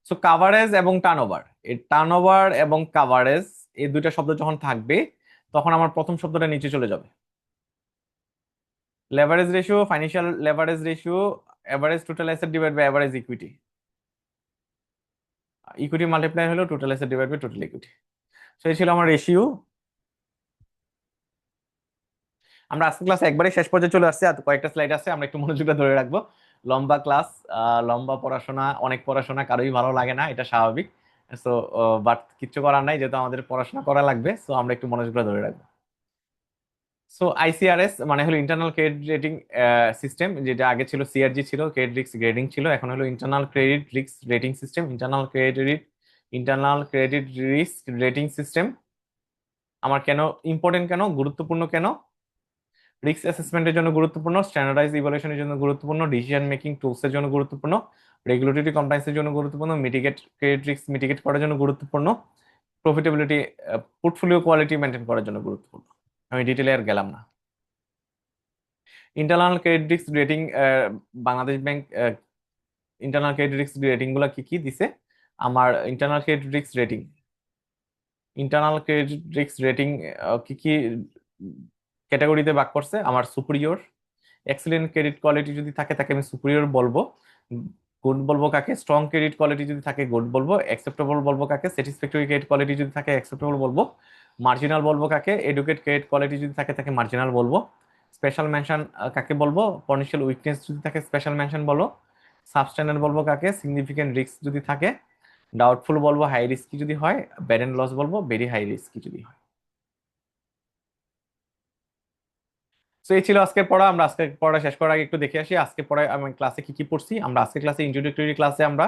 সো কাভারেজ এবং টার্নওভার, এই টার্নওভার এবং কাভারেজ এই দুইটা শব্দ যখন থাকবে তখন আমার প্রথম শব্দটা নিচে চলে যাবে। Leverage ratio, financial leverage ratio, average total asset divide by average equity, equity multiply হলো total asset divide by total equity. So এই ছিল আমার রেশিও। আমরা আজকে ক্লাস একবারে শেষ পর্যায়ে চলে আসছি, আর কয়েকটা স্লাইড আছে, আমরা একটু মনোযোগটা ধরে রাখবো। লম্বা ক্লাস, লম্বা পড়াশোনা, অনেক পড়াশোনা কারোই ভালো লাগে না, এটা স্বাভাবিক। সো বাট কিচ্ছু করার নাই, যেহেতু আমাদের পড়াশোনা করা লাগবে, সো আমরা একটু মনোযোগটা ধরে রাখবো। সো আইসিআরএস মানে হলো ইন্টারনাল ক্রেডিট রেটিং সিস্টেম, যেটা আগে ছিল সিআরজি ছিল, ক্রেডিট রিস্ক গ্রেডিং ছিল, এখন হলো internal credit risk rating system. Internal credit risk rating system আমার কেন ইম্পর্টেন্ট, কেন গুরুত্বপূর্ণ, কেন রিস্ক অ্যাসেসমেন্টের জন্য গুরুত্বপূর্ণ, স্ট্যান্ডার্ডাইজ ইভালুয়েশনের জন্য গুরুত্বপূর্ণ, ডিসিশন মেকিং টুলসের জন্য গুরুত্বপূর্ণ, রেগুলেটরি কমপ্লায়েন্সের জন্য গুরুত্বপূর্ণ, ক্রেডিট রিস্ক মিটিগেট করার জন্য গুরুত্বপূর্ণ, প্রফিটেবিলিটি পোর্টফোলিও কোয়ালিটি মেনটেন করার জন্য গুরুত্বপূর্ণ। আমি ডিটেলে আর গেলাম না। Internal credit risk rating, Bangladesh bank internal credit risk rating গুলা কি কি দিছে আমার। Internal credit risk rating, internal credit risk rating কি কি ক্যাটাগরিতে ভাগ করছে আমার। সুপিরিয়র, এক্সিলেন্ট ক্রেডিট কোয়ালিটি যদি থাকে তাকে আমি সুপিরিয়র বলবো, গুড বলবো কাকে, স্ট্রং ক্রেডিট কোয়ালিটি যদি থাকে গুড বলবো, অ্যাকসেপ্টেবল বলবো কাকে, স্যাটিসফ্যাক্টরি ক্রেডিট কোয়ালিটি যদি থাকে অ্যাকসেপ্টেবল বলবো, মার্জিনাল বলবো কাকে, এডুকেট ক্রেডিট কোয়ালিটি যদি থাকে তাকে মার্জিনাল বলবো, স্পেশাল মেনশন কাকে বলবো, পটেনশিয়াল উইকনেস যদি থাকে স্পেশাল মেনশন বলো, সাবস্ট্যান্ডার্ড বলবো কাকে, সিগনিফিকেন্ট রিস্ক যদি থাকে, ডাউটফুল বলবো হাই রিস্কি যদি হয়, ব্যাড এন্ড লস বলবো ভেরি হাই রিস্কি যদি হয়। তো এই ছিল আজকের পড়া। আমরা আজকে পড়া শেষ করার আগে একটু দেখে আসি আজকে পড়ায় আমি ক্লাসে কি কি পড়ছি। আমরা আজকে ক্লাসে ইন্ট্রোডাক্টরি ক্লাসে আমরা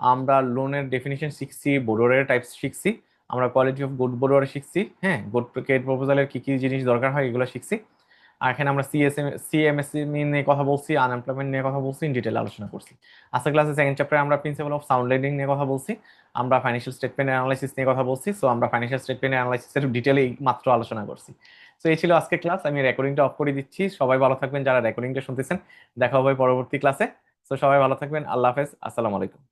আমরা লোনের ডেফিনিশন শিখছি, বোরোয়ারের টাইপস শিখছি, আমরা কোয়ালিটি অফ গুড বোরোয়ার শিখছি, হ্যাঁ, গুড ক্রেডিট প্রপোজালের কি কি জিনিস দরকার হয় এগুলো শিখছি। আর এখানে আমরা সিএমএসএমই নিয়ে কথা বলছি, আনএমপ্লয়মেন্ট নিয়ে কথা বলছি, ইন ডিটেল আলোচনা করছি। আজকে ক্লাসে সেকেন্ড চ্যাপ্টারে আমরা প্রিন্সিপাল অফ সাউন্ড লেন্ডিং নিয়ে কথা বলছি, আমরা ফাইন্যান্সিয়াল স্টেটমেন্ট অ্যানালাইসিস নিয়ে কথা বলছি। সো আমরা ফাইন্যান্সিয়াল স্টেটমেন্ট অ্যানালাইসিসের ডিটেলে মাত্র আলোচনা করছি। তো এই ছিল আজকে ক্লাস, আমি রেকর্ডিংটা অফ করে দিচ্ছি। সবাই ভালো থাকবেন যারা রেকর্ডিংটা শুনতেছেন, দেখা হবে পরবর্তী ক্লাসে। তো সবাই ভালো থাকবেন, আল্লাহ হাফেজ, আসসালামু আলাইকুম।